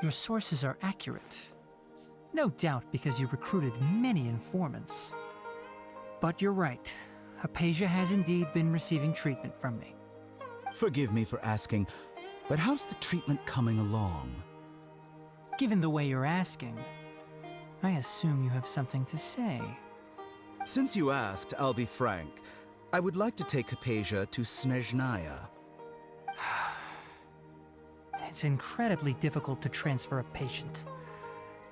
Your sources are accurate. No doubt because you recruited many informants. But you're right. Hypatia has indeed been receiving treatment from me.
Forgive me for asking, but how's the treatment coming along?
Given the way you're asking, I assume you have something to say.
Since you asked, I'll be frank. I would like to take Hypatia to Snezhnaya.
It's incredibly difficult to transfer a patient.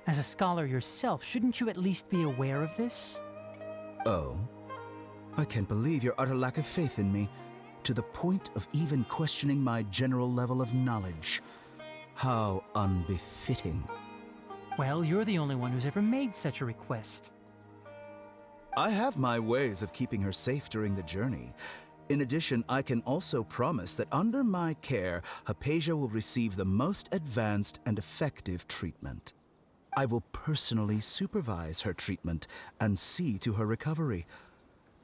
As a scholar yourself, shouldn't you at least be aware of this?
Oh? I can't believe your utter lack of faith in me, to the point of even questioning my general level of knowledge. How unbefitting.
Well, you're the only one who's ever made such a request.
I have my ways of keeping her safe during the journey. In addition, I can also promise that under my care, Hypatia will receive the most advanced and effective treatment. I will personally supervise her treatment and see to her recovery.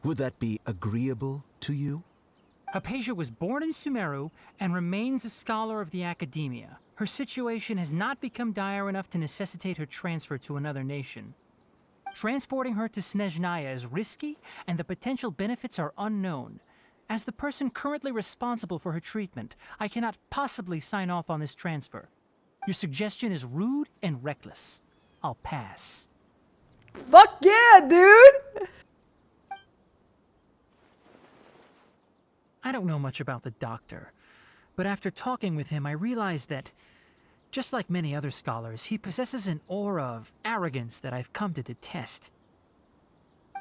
Would that be agreeable to you?
Hypatia was born in Sumeru and remains a scholar of the academia. Her situation has not become dire enough to necessitate her transfer to another nation. Transporting her to Snezhnaya is risky, and the potential benefits are unknown. As the person currently responsible for her treatment, I cannot possibly sign off on this transfer. Your suggestion is rude and reckless. I'll pass.
Fuck yeah, dude!
I don't know much about the doctor, but after talking with him, I realized that, just like many other scholars, he possesses an aura of arrogance that I've come to detest.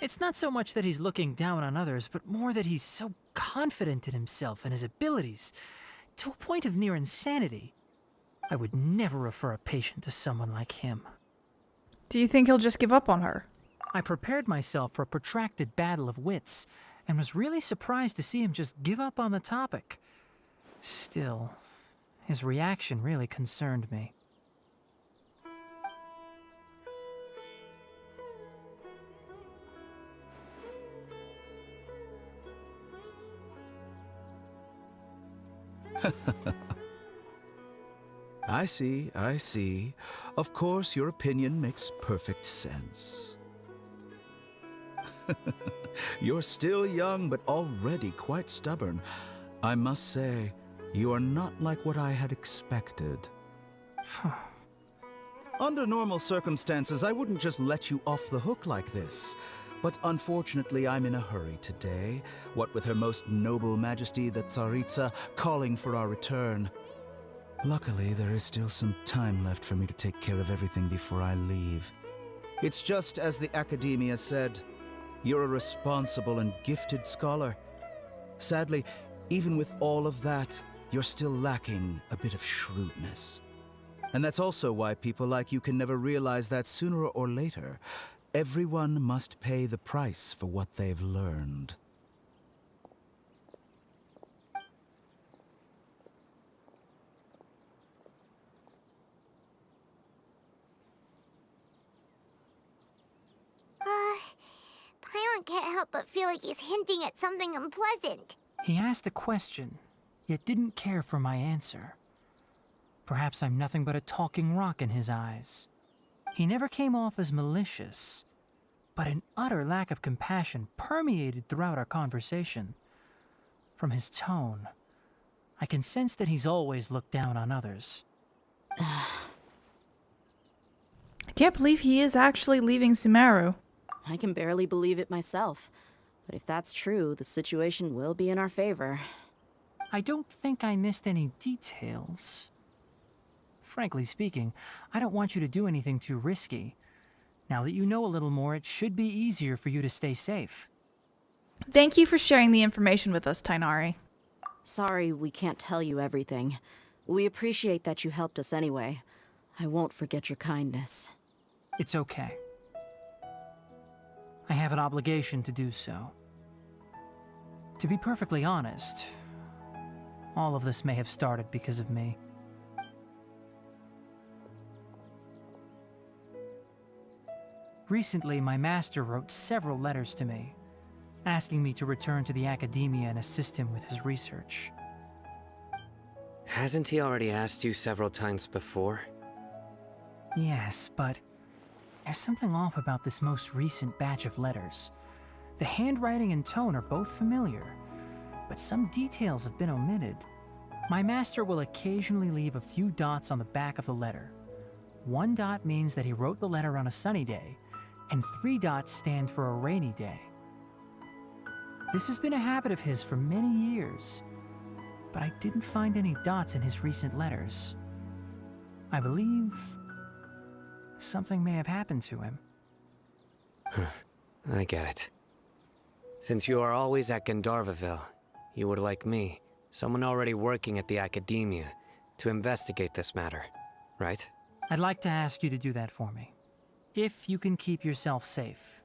It's not so much that he's looking down on others, but more that he's so confident in himself and his abilities, to a point of near insanity. I would never refer a patient to someone like him.
Do you think he'll just give up on her?
I prepared myself for a protracted battle of wits, and was really surprised to see him just give up on the topic. Still, his reaction really concerned me.
I see. Of course, your opinion makes perfect sense. You're still young, but already quite stubborn. I must say, you are not like what I had expected. Under normal circumstances, I wouldn't just let you off the hook like this. But unfortunately, I'm in a hurry today, what with Her Most Noble Majesty the Tsaritsa calling for our return. Luckily, there is still some time left for me to take care of everything before I leave. It's just as the Academia said. You're a responsible and gifted scholar. Sadly, even with all of that, you're still lacking a bit of shrewdness. And that's also why people like you can never realize that sooner or later, everyone must pay the price for what they've learned.
Paimon can't help but feel like he's hinting at something unpleasant.
He asked a question, yet didn't care for my answer. Perhaps I'm nothing but a talking rock in his eyes. He never came off as malicious, but an utter lack of compassion permeated throughout our conversation. From his tone, I can sense that he's always looked down on others.
I can't believe he is actually leaving Sumeru.
I can barely believe it myself. But if that's true, the situation will be in our favor.
I don't think I missed any details. Frankly speaking, I don't want you to do anything too risky. Now that you know a little more, it should be easier for you to stay safe.
Thank you for sharing the information with us, Tighnari.
Sorry we can't tell you everything. We appreciate that you helped us anyway. I won't forget your kindness.
It's okay. I have an obligation to do so. To be perfectly honest, all of this may have started because of me. Recently, my master wrote several letters to me, asking me to return to the Academia and assist him with his research.
Hasn't he already asked you several times before?
Yes, but there's something off about this most recent batch of letters. The handwriting and tone are both familiar, but some details have been omitted. My master will occasionally leave a few dots on the back of the letter. 1 dot means that he wrote the letter on a sunny day, and 3 dots stand for a rainy day. This has been a habit of his for many years, but I didn't find any dots in his recent letters. I believe something may have happened to him.
I get it. Since you are always at Gandharvaville, you would like me, someone already working at the Academia, to investigate this matter, right?
I'd like to ask you to do that for me. If you can keep yourself safe,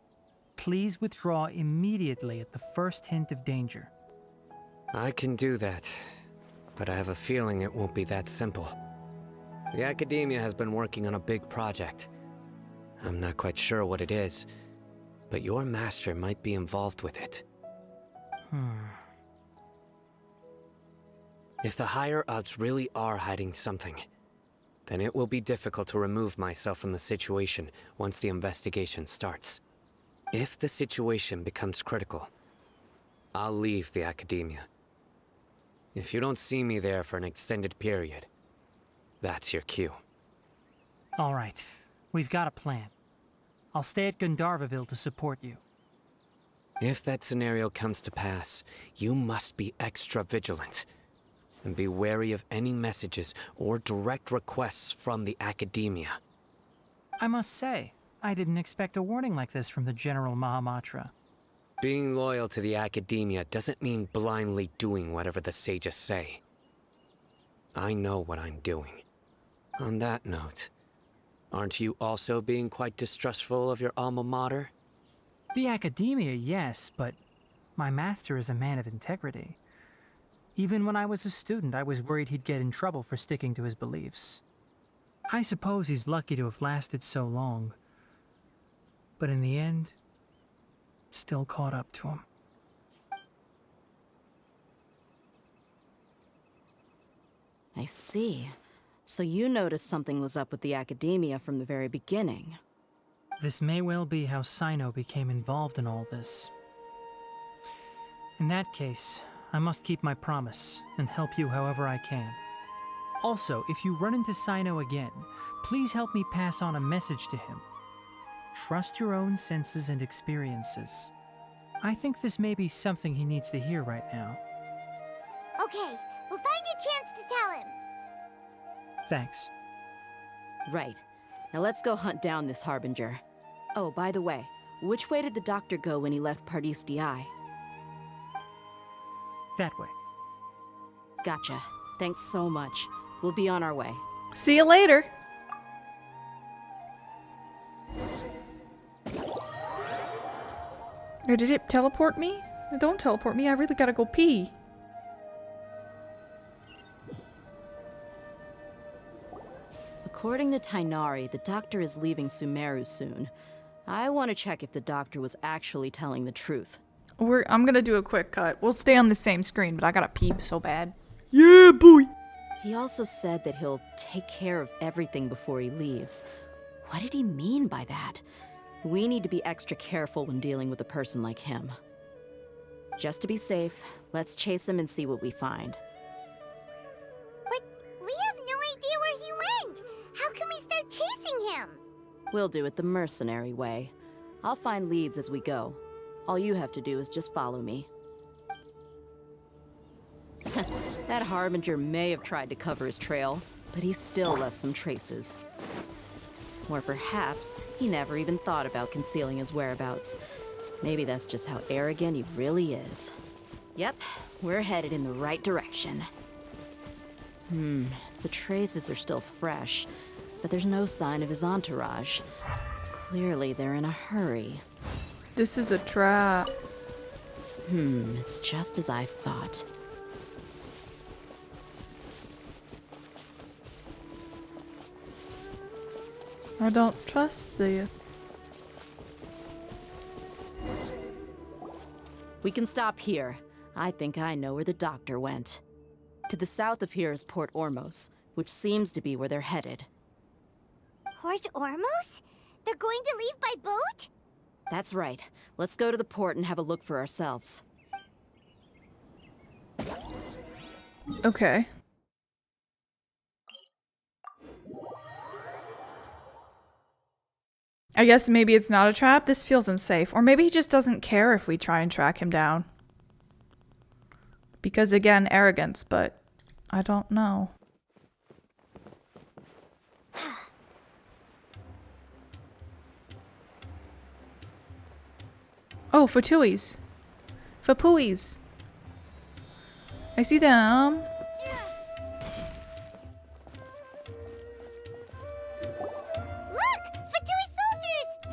please withdraw immediately at the first hint of danger.
I can do that, but I have a feeling it won't be that simple. The Academia has been working on a big project. I'm not quite sure what it is, but your master might be involved with it. If the higher-ups really are hiding something, then it will be difficult to remove myself from the situation once the investigation starts. If the situation becomes critical, I'll leave the Academia. If you don't see me there for an extended period, that's your cue.
All right, we've got a plan. I'll stay at Gandharvaville to support you.
If that scenario comes to pass, you must be extra vigilant. And be wary of any messages or direct requests from the Academia.
I must say, I didn't expect a warning like this from the General Mahamatra.
Being loyal to the Academia doesn't mean blindly doing whatever the sages say. I know what I'm doing. On that note, aren't you also being quite distrustful of your alma mater?
The Academia, yes, but my master is a man of integrity. Even when I was a student, I was worried he'd get in trouble for sticking to his beliefs. I suppose he's lucky to have lasted so long. But in the end, it still caught up to him.
I see. So you noticed something was up with the Academia from the very beginning.
This may well be how Cyno became involved in all this. In that case, I must keep my promise and help you however I can. Also, if you run into Cyno again, please help me pass on a message to him. Trust your own senses and experiences. I think this may be something he needs to hear right now.
Okay, we'll find a chance to tell him.
Thanks.
Right. Now let's go hunt down this Harbinger. Oh, by the way, which way did the doctor go when he left Pardis Di?
That way.
Gotcha. Thanks so much. We'll be on our way.
See you later. Or did it teleport me? Don't teleport me. I really gotta go pee.
According to Tighnari, the doctor is leaving Sumeru soon. I want to check if the doctor was actually telling the truth.
I'm gonna do a quick cut. We'll stay on the same screen, but I gotta pee so bad. Yeah, boy!
He also said that he'll take care of everything before he leaves. What did he mean by that? We need to be extra careful when dealing with a person like him. Just to be safe, let's chase him and see what we find.
But we have no idea where he went. How can we start chasing him?
We'll do it the mercenary way. I'll find leads as we go. All you have to do is just follow me. That Harbinger may have tried to cover his trail, but he still left some traces. Or perhaps he never even thought about concealing his whereabouts. Maybe that's just how arrogant he really is. Yep, we're headed in the right direction. The traces are still fresh, but there's no sign of his entourage. Clearly they're in a hurry.
This is a trap.
It's just as I thought.
I don't trust you.
We can stop here. I think I know where the doctor went. To the south of here is Port Ormos, which seems to be where they're headed.
Port Ormos? They're going to leave by boat?
That's right. Let's go to the port and have a look for ourselves.
Okay. I guess maybe it's not a trap. This feels unsafe. Or maybe he just doesn't care if we try and track him down. Because again, arrogance, but I don't know. Oh, Fatuis. Fapuis. I see them.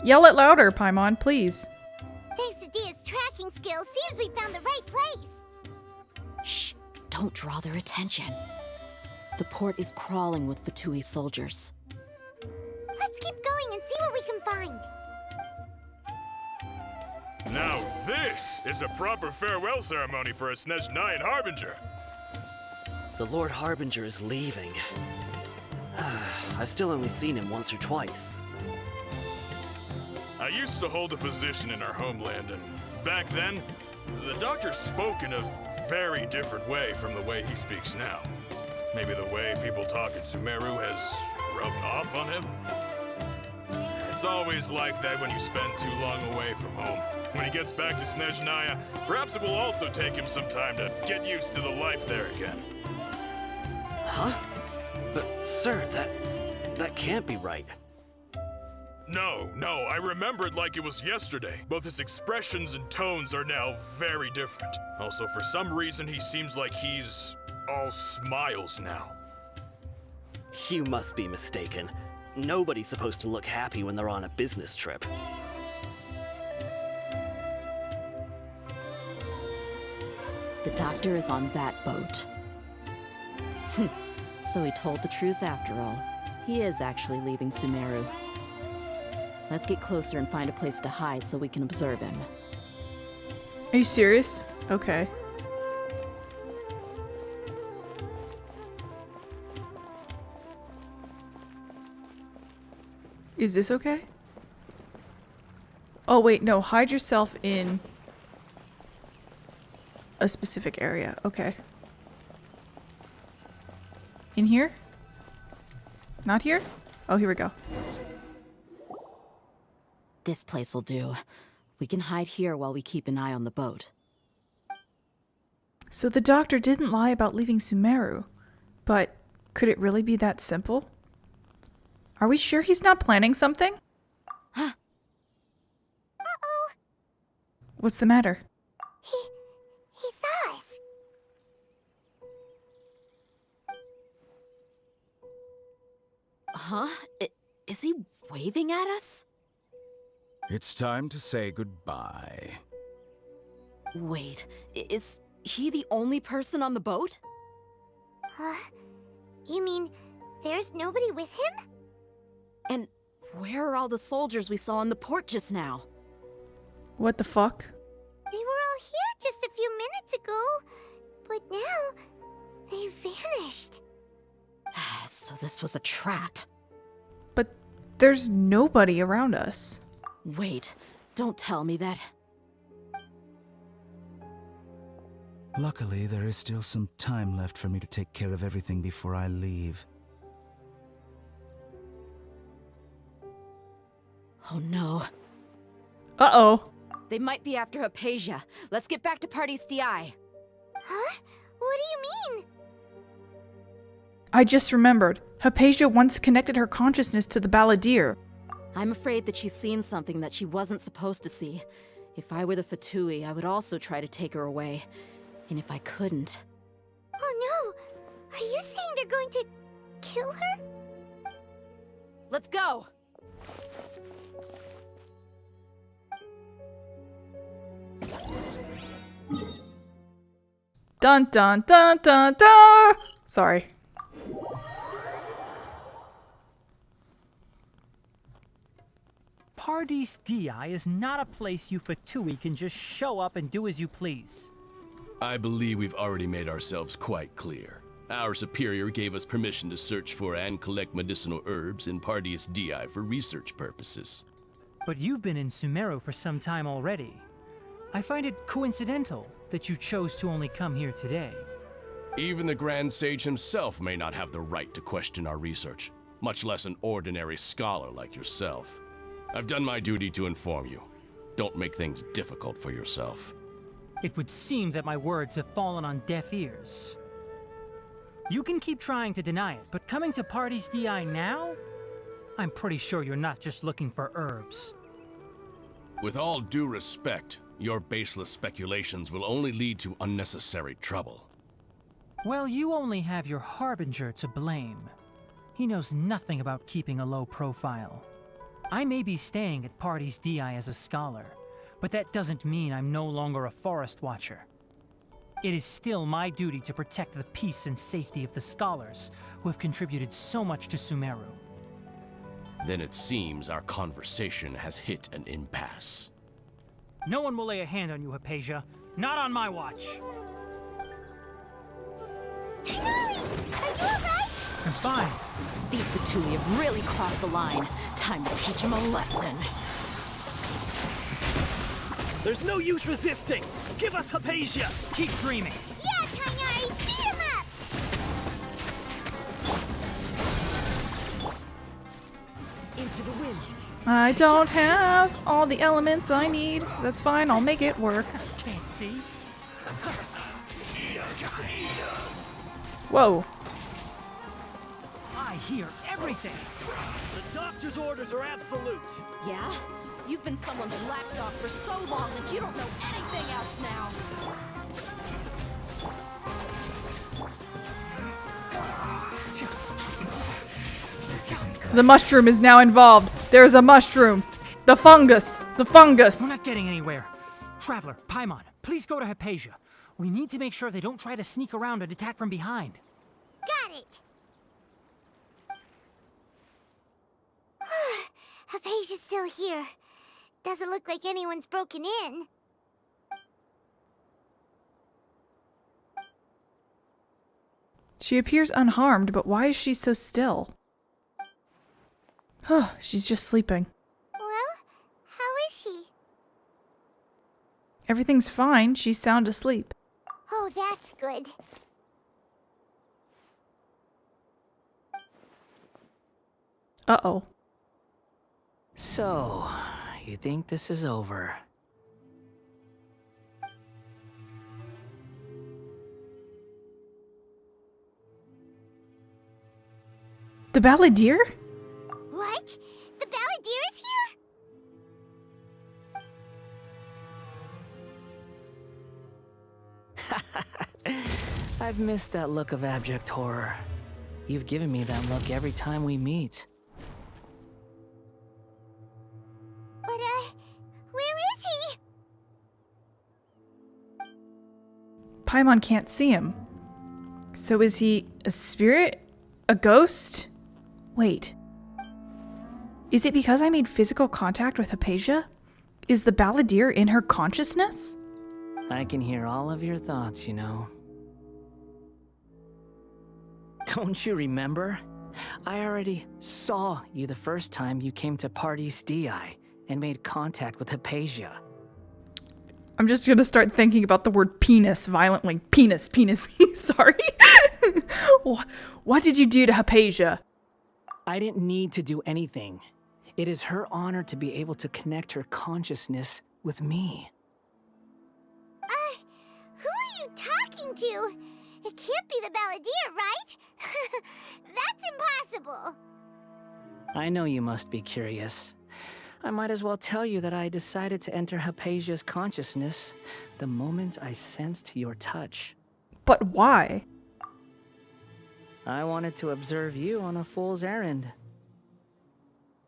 Yell it louder, Paimon, please.
Thanks to Deyha's tracking skills, seems we found the right place.
Shh! Don't draw their attention. The port is crawling with Fatui soldiers.
Let's keep going and see what we can find.
Now this is a proper farewell ceremony for a Tighnari Harbinger.
The Lord Harbinger is leaving. I've still only seen him once or twice.
I used to hold a position in our homeland, and back then, the doctor spoke in a very different way from the way he speaks now. Maybe the way people talk in Sumeru has rubbed off on him? It's always like that when you spend too long away from home. When he gets back to Tighnari, perhaps it will also take him some time to get used to the life there again.
Huh? But, sir, that can't be right.
No, I remember it like it was yesterday. Both his expressions and tones are now very different. Also, for some reason, he seems like he's all smiles now.
You must be mistaken. Nobody's supposed to look happy when they're on a business trip.
The doctor is on that boat. So he told the truth after all. He is actually leaving Sumeru. Let's get closer and find a place to hide so we can observe him.
Are you serious? Okay. Is this okay? Oh wait, no, hide yourself in a specific area. Okay. In here? Not here? Oh, here we go.
This place will do. We can hide here while we keep an eye on the boat.
So the doctor didn't lie about leaving Sumeru, but could it really be that simple? Are we sure he's not planning something? What's the matter?
He saw us.
Huh? Is he waving at us?
It's time to say goodbye.
Wait, is he the only person on the boat?
You mean there's nobody with him?
And where are all the soldiers we saw on the port just now?
What the fuck?
They were all here just a few minutes ago, but now they vanished.
So this was a trap.
But there's nobody around us.
Wait, don't tell me that.
Luckily, there is still some time left for me to take care of everything before I leave.
Oh no.
Uh-oh.
They might be after Hypatia. Let's get back to Party's DI.
Huh? What do you mean?
I just remembered. Hypatia once connected her consciousness to the balladeer.
I'm afraid that she's seen something that she wasn't supposed to see. If I were the Fatui, I would also try to take her away. And if I couldn't...
Oh no! Are you saying they're going to kill her?
Let's go!
Dun dun dun dun dun! Sorry.
Party's DI is not a place you Fatui can just show up and do as you please.
I believe we've already made ourselves quite clear. Our superior gave us permission to search for and collect medicinal herbs in Party's DI for research purposes.
But you've been in Sumeru for some time already. I find it coincidental that you chose to only come here today.
Even the Grand Sage himself may not have the right to question our research, much less an ordinary scholar like yourself. I've done my duty to inform you. Don't make things difficult for yourself.
It would seem that my words have fallen on deaf ears. You can keep trying to deny it, but coming to Party's DI now? I'm pretty sure you're not just looking for herbs.
With all due respect, your baseless speculations will only lead to unnecessary trouble.
Well, you only have your Harbinger to blame. He knows nothing about keeping a low profile. I may be staying at Party's DI as a scholar, but that doesn't mean I'm no longer a forest watcher. It is still my duty to protect the peace and safety of the scholars who have contributed so much to Sumeru.
Then it seems our conversation has hit an impasse.
No one will lay a hand on you, Hypatia. Not on my watch.
Tighnari! Are you alright?
I'm fine.
These Fatui have really crossed the line. Time to teach them a lesson.
There's no use resisting! Give us Hypatia!
Keep dreaming!
Yeah, Tighnari! Beat him up!
Into the wind!
I don't have all the elements I need. That's fine, I'll make it work.
Can't see.
Whoa.
I hear everything!
The doctor's orders are absolute!
Yeah? You've been someone's lapdog for so long that you don't know anything else now!
The mushroom is now involved. There's a mushroom. The fungus. The fungus.
We're not getting anywhere. Traveler, Paimon, please go to Hypatia. We need to make sure they don't try to sneak around and attack from behind.
Got it! Hypatia's still here. Doesn't look like anyone's broken in.
She appears unharmed, but why is she so still? She's just sleeping.
Well, how is she?
Everything's fine. She's sound asleep.
Oh, that's good.
Uh-oh.
So, you think this is over?
The balladeer?
What? The balladeer is here?
I've missed that look of abject horror. You've given me that look every time we meet.
But, where is he?
Paimon can't see him. So is he a spirit? A ghost? Wait. Is it because I made physical contact with Hypatia? Is the balladeer in her consciousness?
I can hear all of your thoughts, you know. Don't you remember? I already saw you the first time you came to Party's DI and made contact with Hypatia.
I'm just gonna start thinking about the word penis violently. Penis. Sorry. What did you do to Hypatia?
I didn't need to do anything. It is her honor to be able to connect her consciousness with me.
Who are you talking to? It can't be the balladeer, right? That's impossible.
I know you must be curious. I might as well tell you that I decided to enter Hypatia's consciousness the moment I sensed your touch.
But why?
I wanted to observe you on a fool's errand.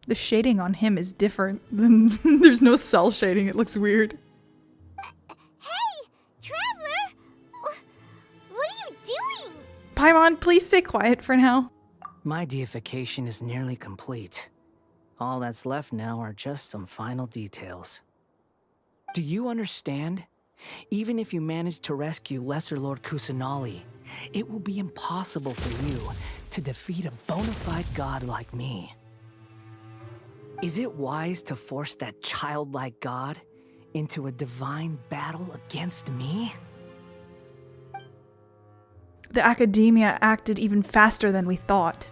The shading on him is different. There's no cell shading. It looks weird.
Hey, Traveler! What are you doing?
Paimon, please stay quiet for now.
My deification is nearly complete. All that's left now are just some final details. Do you understand? Even if you manage to rescue Lesser Lord Kusanali, it will be impossible for you to defeat a bona fide god like me. Is it wise to force that childlike god into a divine battle against me?
The Academia acted even faster than we thought.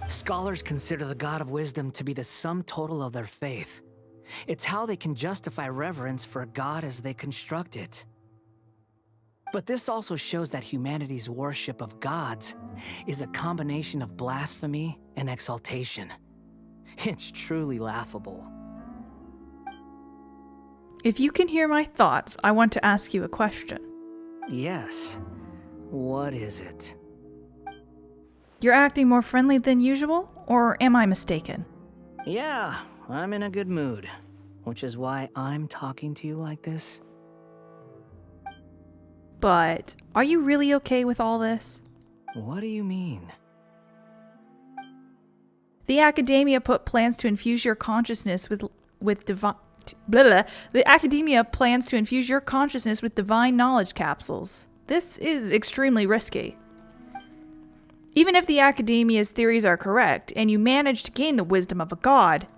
Scholars consider the God of Wisdom to be the sum total of their faith. It's how they can justify reverence for a god as they construct it. But this also shows that humanity's worship of gods is a combination of blasphemy and exaltation. It's truly laughable.
If you can hear my thoughts, I want to ask you a question.
Yes. What is it?
You're acting more friendly than usual, or am I mistaken?
Yeah, I'm in a good mood, which is why I'm talking to you like this.
But are you really okay with all this?
What do you mean?
The Academia put plans to infuse your consciousness with divine... The Academia plans to infuse your consciousness with divine knowledge capsules. This is extremely risky. Even if the Academia's theories are correct, and you manage to gain the wisdom of a god,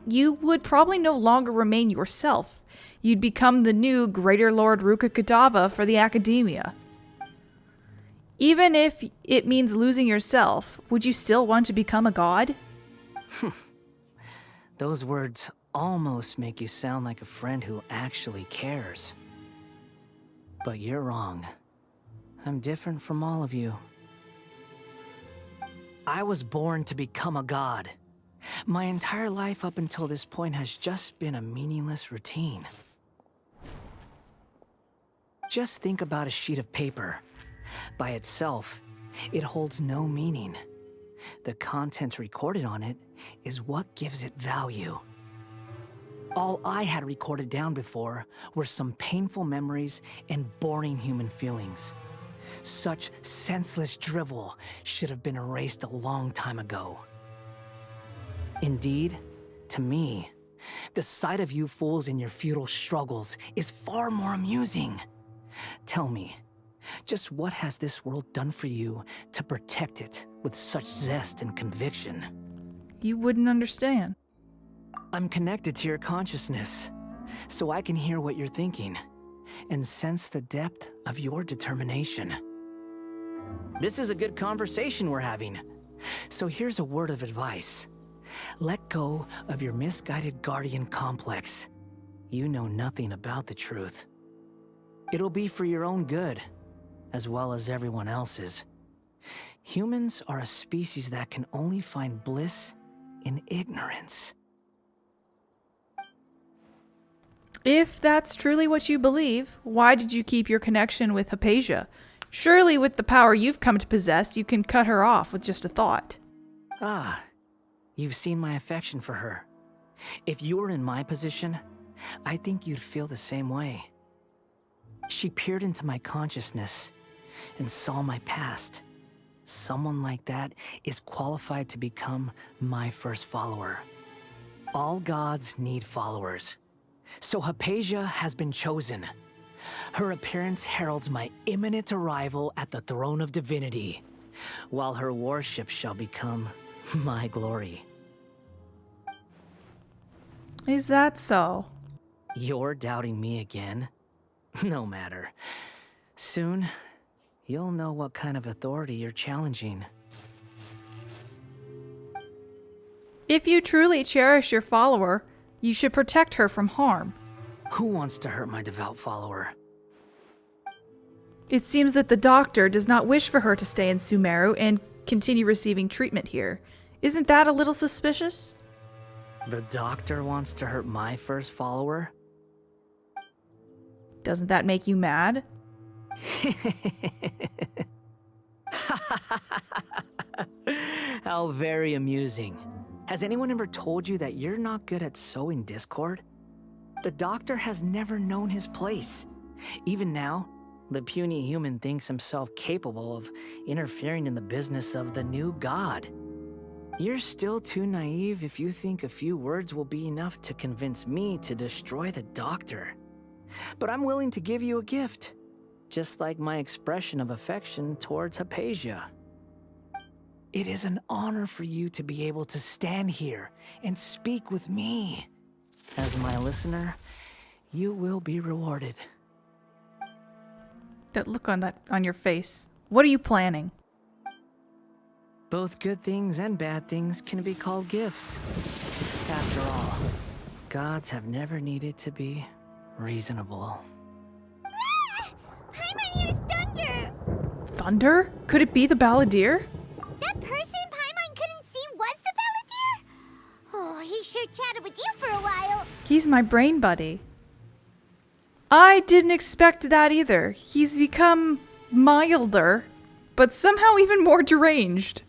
you would probably no longer remain yourself. You'd become the new Greater Lord Rukkhadeva for the Academia. Even if it means losing yourself, would you still want to become a god?
Those words almost make you sound like a friend who actually cares. But you're wrong. I'm different from all of you. I was born to become a god. My entire life up until this point has just been a meaningless routine. Just think about a sheet of paper. By itself, it holds no meaning. The content recorded on it is what gives it value. All I had recorded down before were some painful memories and boring human feelings. Such senseless drivel should have been erased a long time ago. Indeed, to me, the sight of you fools in your futile struggles is far more amusing. Tell me, just what has this world done for you to protect it with such zest and conviction?
You wouldn't understand.
I'm connected to your consciousness, so I can hear what you're thinking and sense the depth of your determination. This is a good conversation we're having, so here's a word of advice. Let go of your misguided guardian complex. You know nothing about the truth. It'll be for your own good, as well as everyone else's. Humans are a species that can only find bliss in ignorance.
If that's truly what you believe, why did you keep your connection with Hypatia? Surely with the power you've come to possess, you can cut her off with just a thought.
Ah, you've seen my affection for her. If you were in my position, I think you'd feel the same way. She peered into my consciousness and saw my past. Someone like that is qualified to become my first follower. All gods need followers. So Hypatia has been chosen. Her appearance heralds my imminent arrival at the throne of divinity, while her worship shall become my glory.
Is that so?
You're doubting me again? No matter. Soon, you'll know what kind of authority you're challenging.
If you truly cherish your follower, you should protect her from harm.
Who wants to hurt my devout follower?
It seems that the doctor does not wish for her to stay in Sumeru and continue receiving treatment here. Isn't that a little suspicious?
The doctor wants to hurt my first follower?
Doesn't that make you mad?
How very amusing. Has anyone ever told you that you're not good at sowing discord? The doctor has never known his place. Even now, the puny human thinks himself capable of interfering in the business of the new god. You're still too naive if you think a few words will be enough to convince me to destroy the doctor. But I'm willing to give you a gift, just like my expression of affection towards Hypatia. It is an honor for you to be able to stand here and speak with me. As my listener, you will be rewarded.
That look on your face. What are you planning?
Both good things and bad things can be called gifts. After all, gods have never needed to be reasonable.
Ah! Paimon hears thunder!
Thunder? Could it be the balladeer?
That person Paimon couldn't see was the balladeer? Oh, he sure chatted with you for a while.
He's my brain buddy. I didn't expect that either. He's become milder, but somehow even more deranged.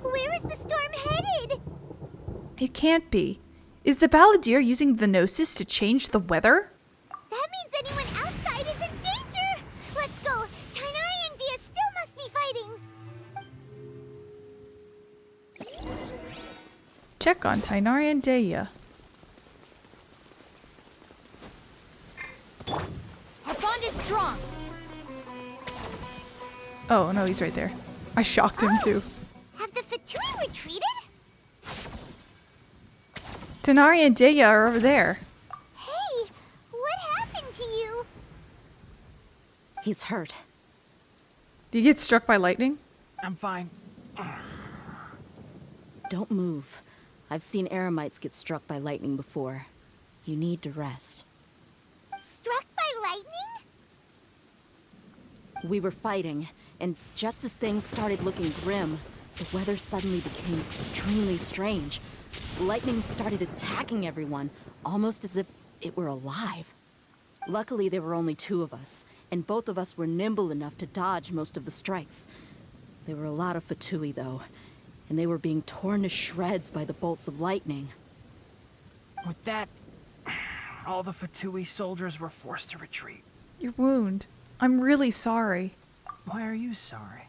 Where is the storm headed?
It can't be. Is the balladeer using the Gnosis to change the weather?
That means anyone outside is in danger! Let's go! Tighnari and Deyha still must be fighting!
Check on Tighnari and Deyha.
Our bond is strong!
Oh, no, he's right there. I shocked him too.
Have the Fatui retreated?
Tighnari and Deyha are over there.
Hey, what happened to you?
He's hurt.
Did you get struck by lightning?
I'm fine.
Don't move. I've seen eremites get struck by lightning before. You need to rest.
Struck by lightning?
We were fighting, and just as things started looking grim, the weather suddenly became extremely strange. Lightning started attacking everyone, almost as if it were alive. Luckily, there were only two of us, and both of us were nimble enough to dodge most of the strikes. There were a lot of Fatui, though, and they were being torn to shreds by the bolts of lightning.
With that, all the Fatui soldiers were forced to retreat.
Your wound. I'm really sorry.
Why are you sorry?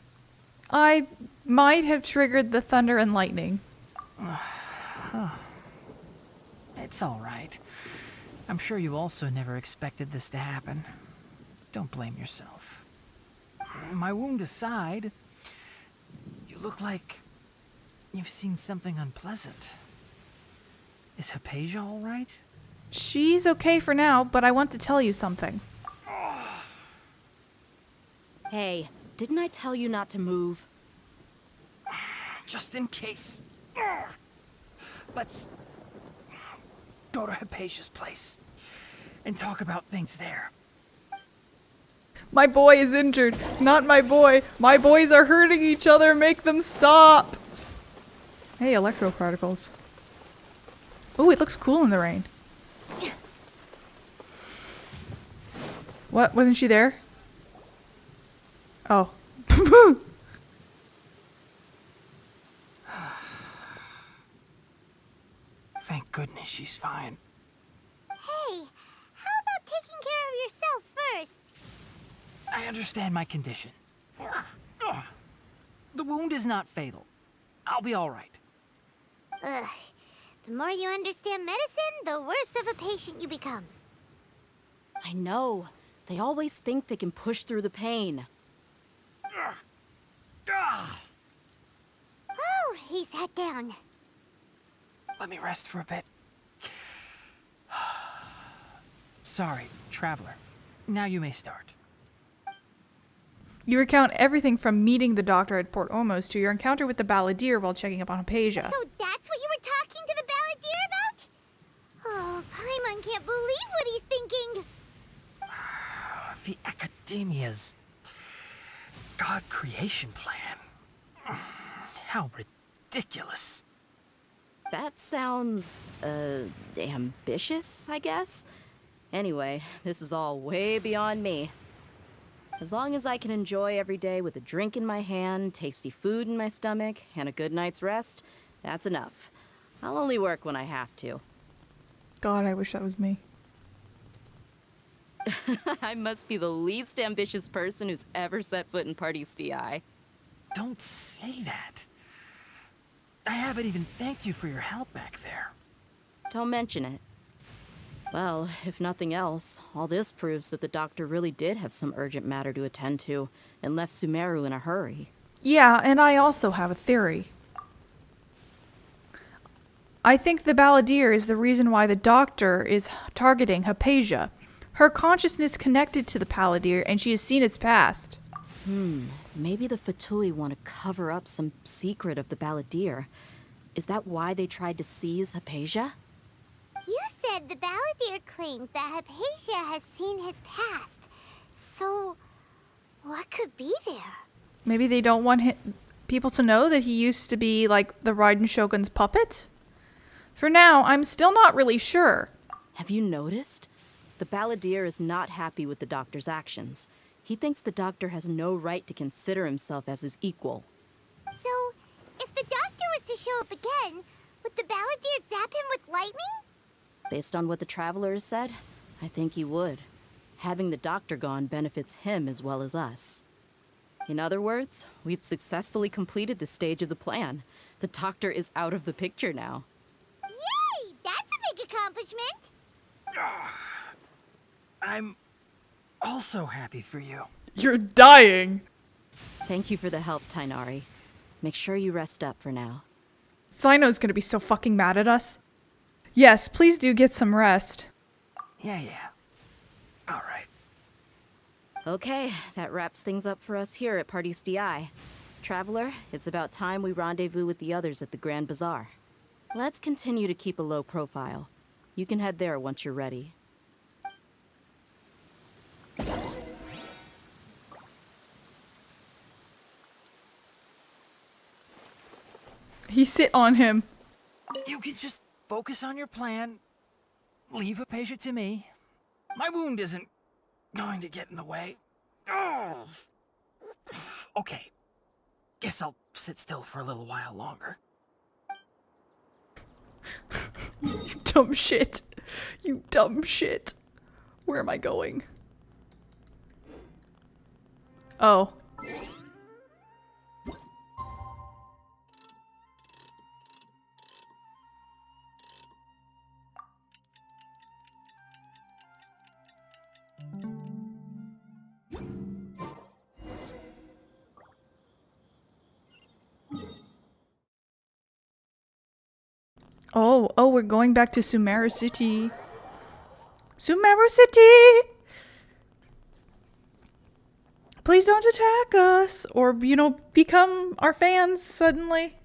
I might have triggered the thunder and lightning.
It's all right. I'm sure you also never expected this to happen. Don't blame yourself. My wound aside, you look like you've seen something unpleasant. Is Hypatia all right?
She's okay for now, but I want to tell you something.
Hey, didn't I tell you not to move?
Just in case. Let's go to Hypatia's place and talk about things there.
My boy is injured. Not my boy. My boys are hurting each other. Make them stop. Hey, electro particles. Ooh, it looks cool in the rain. What? Wasn't she there? Oh.
Thank goodness she's fine.
Hey, how about taking care of yourself first?
I understand my condition. The wound is not fatal. I'll be all right.
Ugh. The more you understand medicine, the worse of a patient you become.
I know. They always think they can push through the pain.
Oh, he sat down.
Let me rest for a bit. Sorry, traveler. Now you may start.
You recount everything from meeting the doctor at Port Ormos to your encounter with the balladeer while checking up on Hypatia.
So that's what you were talking to the balladeer about? Oh, Paimon can't believe what he's thinking.
The Academia's God creation plan. How ridiculous.
That sounds, ambitious, I guess? Anyway, this is all way beyond me. As long as I can enjoy every day with a drink in my hand, tasty food in my stomach, and a good night's rest, that's enough. I'll only work when I have to.
God, I wish that was me.
I must be the least ambitious person who's ever set foot in Party's DI.
Don't say that. I haven't even thanked you for your help back there.
Don't mention it. Well, if nothing else, all this proves that the doctor really did have some urgent matter to attend to and left Sumeru in a hurry.
Yeah, and I also have a theory. I think the balladeer is the reason why the doctor is targeting Hypatia. Her consciousness connected to the balladeer, and she has seen its past.
Maybe the Fatui want to cover up some secret of the balladeer. Is that why they tried to seize Hypatia?
You said the balladeer claimed that Hypatia has seen his past. So, what could be there?
Maybe they don't want people to know that he used to be, like, the Raiden Shogun's puppet? For now, I'm still not really sure.
Have you noticed? The balladeer is not happy with the doctor's actions. He thinks the doctor has no right to consider himself as his equal.
So, if the doctor was to show up again, would the balladeer zap him with lightning?
Based on what the traveler has said, I think he would. Having the doctor gone benefits him as well as us. In other words, we've successfully completed this stage of the plan. The doctor is out of the picture now.
Yay! That's a big accomplishment!
I'm also happy for you.
You're dying!
Thank you for the help, Tighnari. Make sure you rest up for now.
Cyno's gonna be so fucking mad at us. Yes, please do get some rest.
Yeah. All right.
Okay, that wraps things up for us here at Party's DI. Traveler, it's about time we rendezvous with the others at the Grand Bazaar. Let's continue to keep a low profile. You can head there once you're ready.
He sit on him.
You can just focus on your plan. Leave Hypatia to me. My wound isn't going to get in the way. Oh. Okay. Guess I'll sit still for a little while longer.
You dumb shit. You dumb shit. Where am I going? Oh. Oh, we're going back to Sumeru City. Sumeru City! Please don't attack us or, become our fans suddenly.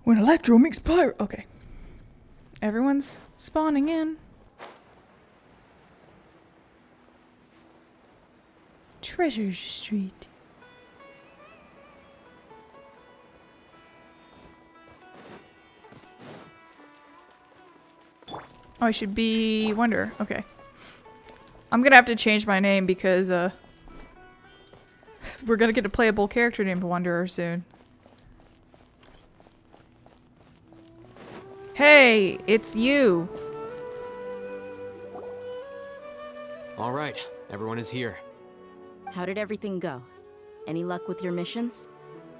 When Electro makes pyro. Okay. Everyone's spawning in. Treasure Street. Oh, I should be Wanderer. Okay. I'm gonna have to change my name because we're gonna get a playable character named Wanderer soon. Hey, it's you.
All right, everyone is here.
How did everything go? Any luck with your missions?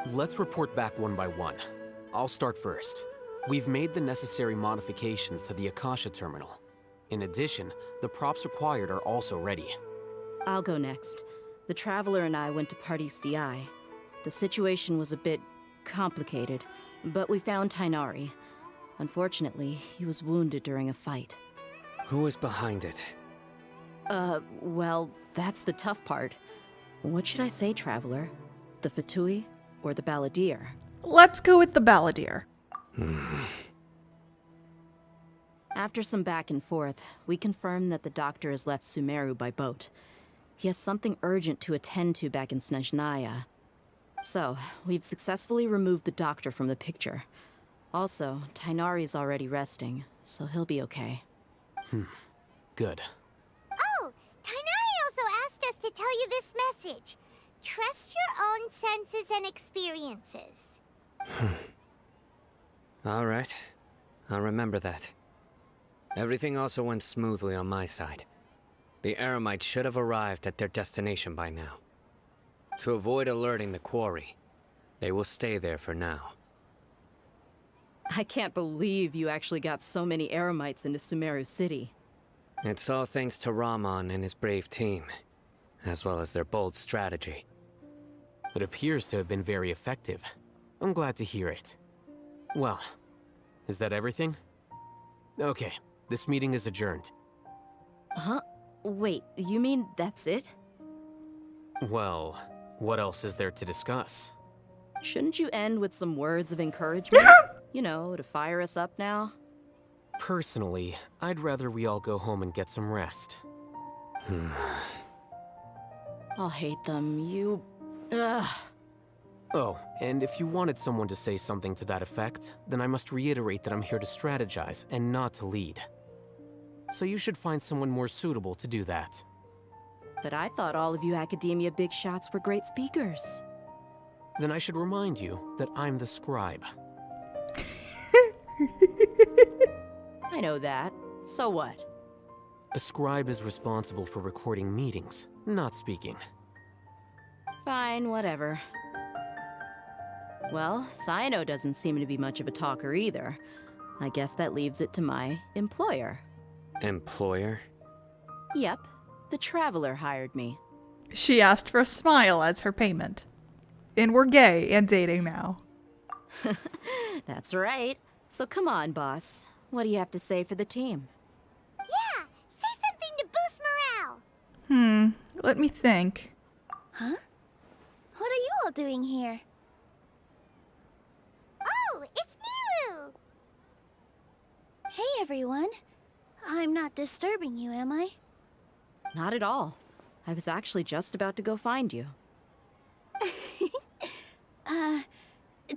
Let's report back one by one. I'll start first. We've made the necessary modifications to the Akasha terminal. In addition, the props required are also ready.
I'll go next. The Traveler and I went to Party's DI. The situation was a bit complicated, but we found Tighnari. Unfortunately, he was wounded during a fight.
Who was behind it?
Well, that's the tough part. What should I say, Traveler? The Fatui or the Balladeer?
Let's go with the Balladeer.
After some back and forth, we confirmed that the doctor has left Sumeru by boat. He has something urgent to attend to back in Snezhnaya. So, we've successfully removed the doctor from the picture. Also, Tighnari's already resting, so he'll be okay.
Good.
Oh, Tighnari also asked us to tell you this message. Trust your own senses and experiences.
All right. I'll remember that. Everything also went smoothly on my side. The Eremites should have arrived at their destination by now. To avoid alerting the quarry, they will stay there for now.
I can't believe you actually got so many Eremites into Sumeru City.
It's all thanks to Rahman and his brave team, as well as their bold strategy.
It appears to have been very effective. I'm glad to hear it. Well, is that everything? Okay, this meeting is adjourned.
Huh? Wait, you mean that's it?
Well, what else is there to discuss?
Shouldn't you end with some words of encouragement? You know, to fire us up now?
Personally, I'd rather we all go home and get some rest.
Alhaitham, you... Ugh.
Oh, and if you wanted someone to say something to that effect, then I must reiterate that I'm here to strategize and not to lead. So you should find someone more suitable to do that.
But I thought all of you Academia big shots were great speakers.
Then I should remind you that I'm the scribe.
I know that. So what?
A scribe is responsible for recording meetings, not speaking.
Fine, whatever. Well, Cyno doesn't seem to be much of a talker either. I guess that leaves it to my employer.
Employer?
Yep, the Traveler hired me.
She asked for a smile as her payment. And we're gay and dating now.
That's right. So come on, boss. What do you have to say for the team?
Yeah, say something to boost morale.
Let me think.
Huh? What are you all doing here? Oh, it's Nilou! Hey, everyone. I'm not disturbing you, am I?
Not at all. I was actually just about to go find you.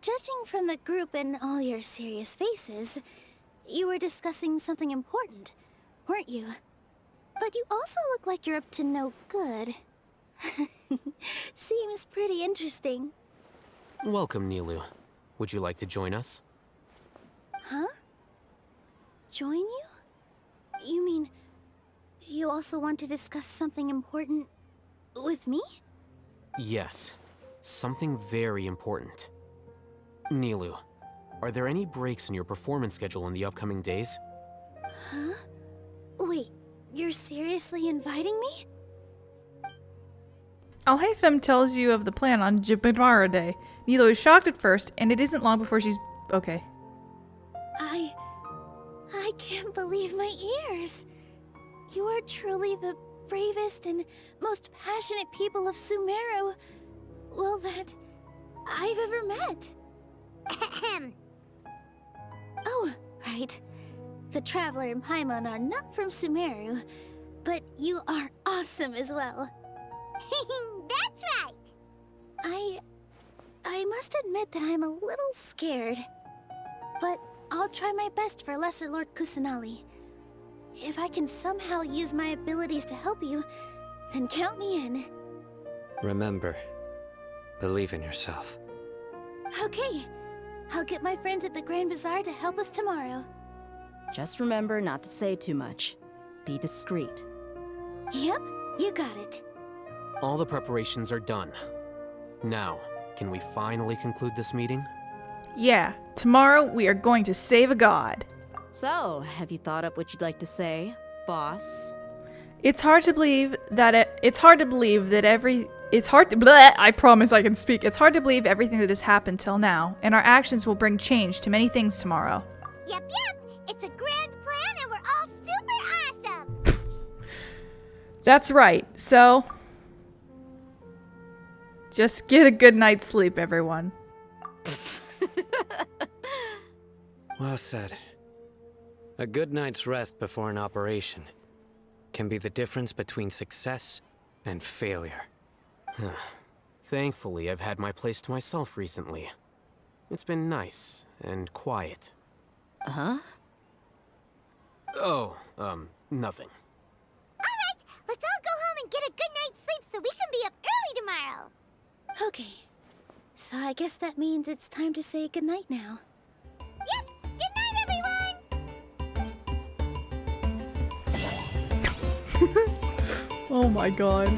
Judging from the group and all your serious faces, you were discussing something important, weren't you? But you also look like you're up to no good. Seems pretty interesting.
Welcome, Nilou. Would you like to join us?
Huh? Join you? You mean, you also want to discuss something important with me?
Yes. Something very important. Nilou, are there any breaks in your performance schedule in the upcoming days?
Huh? Wait, you're seriously inviting me?
Alhaitham tells you of the plan on Jibinara Day. Nilou is shocked at first, and it isn't long before she's... okay.
I can't believe my ears. You are truly the bravest and most passionate people of Sumeru, well, that I've ever met. Ahem. Oh, right. The Traveler and Paimon are not from Sumeru, but you are awesome as well. That's right. I must admit that I'm a little scared, but I'll try my best for Lesser Lord Kusanali.
If I can somehow use my abilities to help you, then count me in.
Remember, believe in yourself.
Okay. I'll get my friends at the Grand Bazaar to help us tomorrow.
Just remember not to say too much. Be discreet.
Yep, you got it.
All the preparations are done. Now, can we finally conclude this meeting?
Yeah, tomorrow we are going to save a god.
So, have you thought up what you'd like to say, boss?
It's hard to believe that I promise I can speak. It's hard to believe everything that has happened till now, and our actions will bring change to many things tomorrow.
Yep. It's a grand plan and we're all super awesome.
That's right. So, just get a good night's sleep, everyone.
Well said. A good night's rest before an operation can be the difference between success and failure.
Thankfully, I've had my place to myself recently. It's been nice and quiet.
Uh-huh?
Oh, nothing.
Alright, let's all go home and get a good night's sleep so we can be up early tomorrow.
Okay. So I guess that means it's time to say goodnight now.
Yep, good night, everyone!
Oh my god.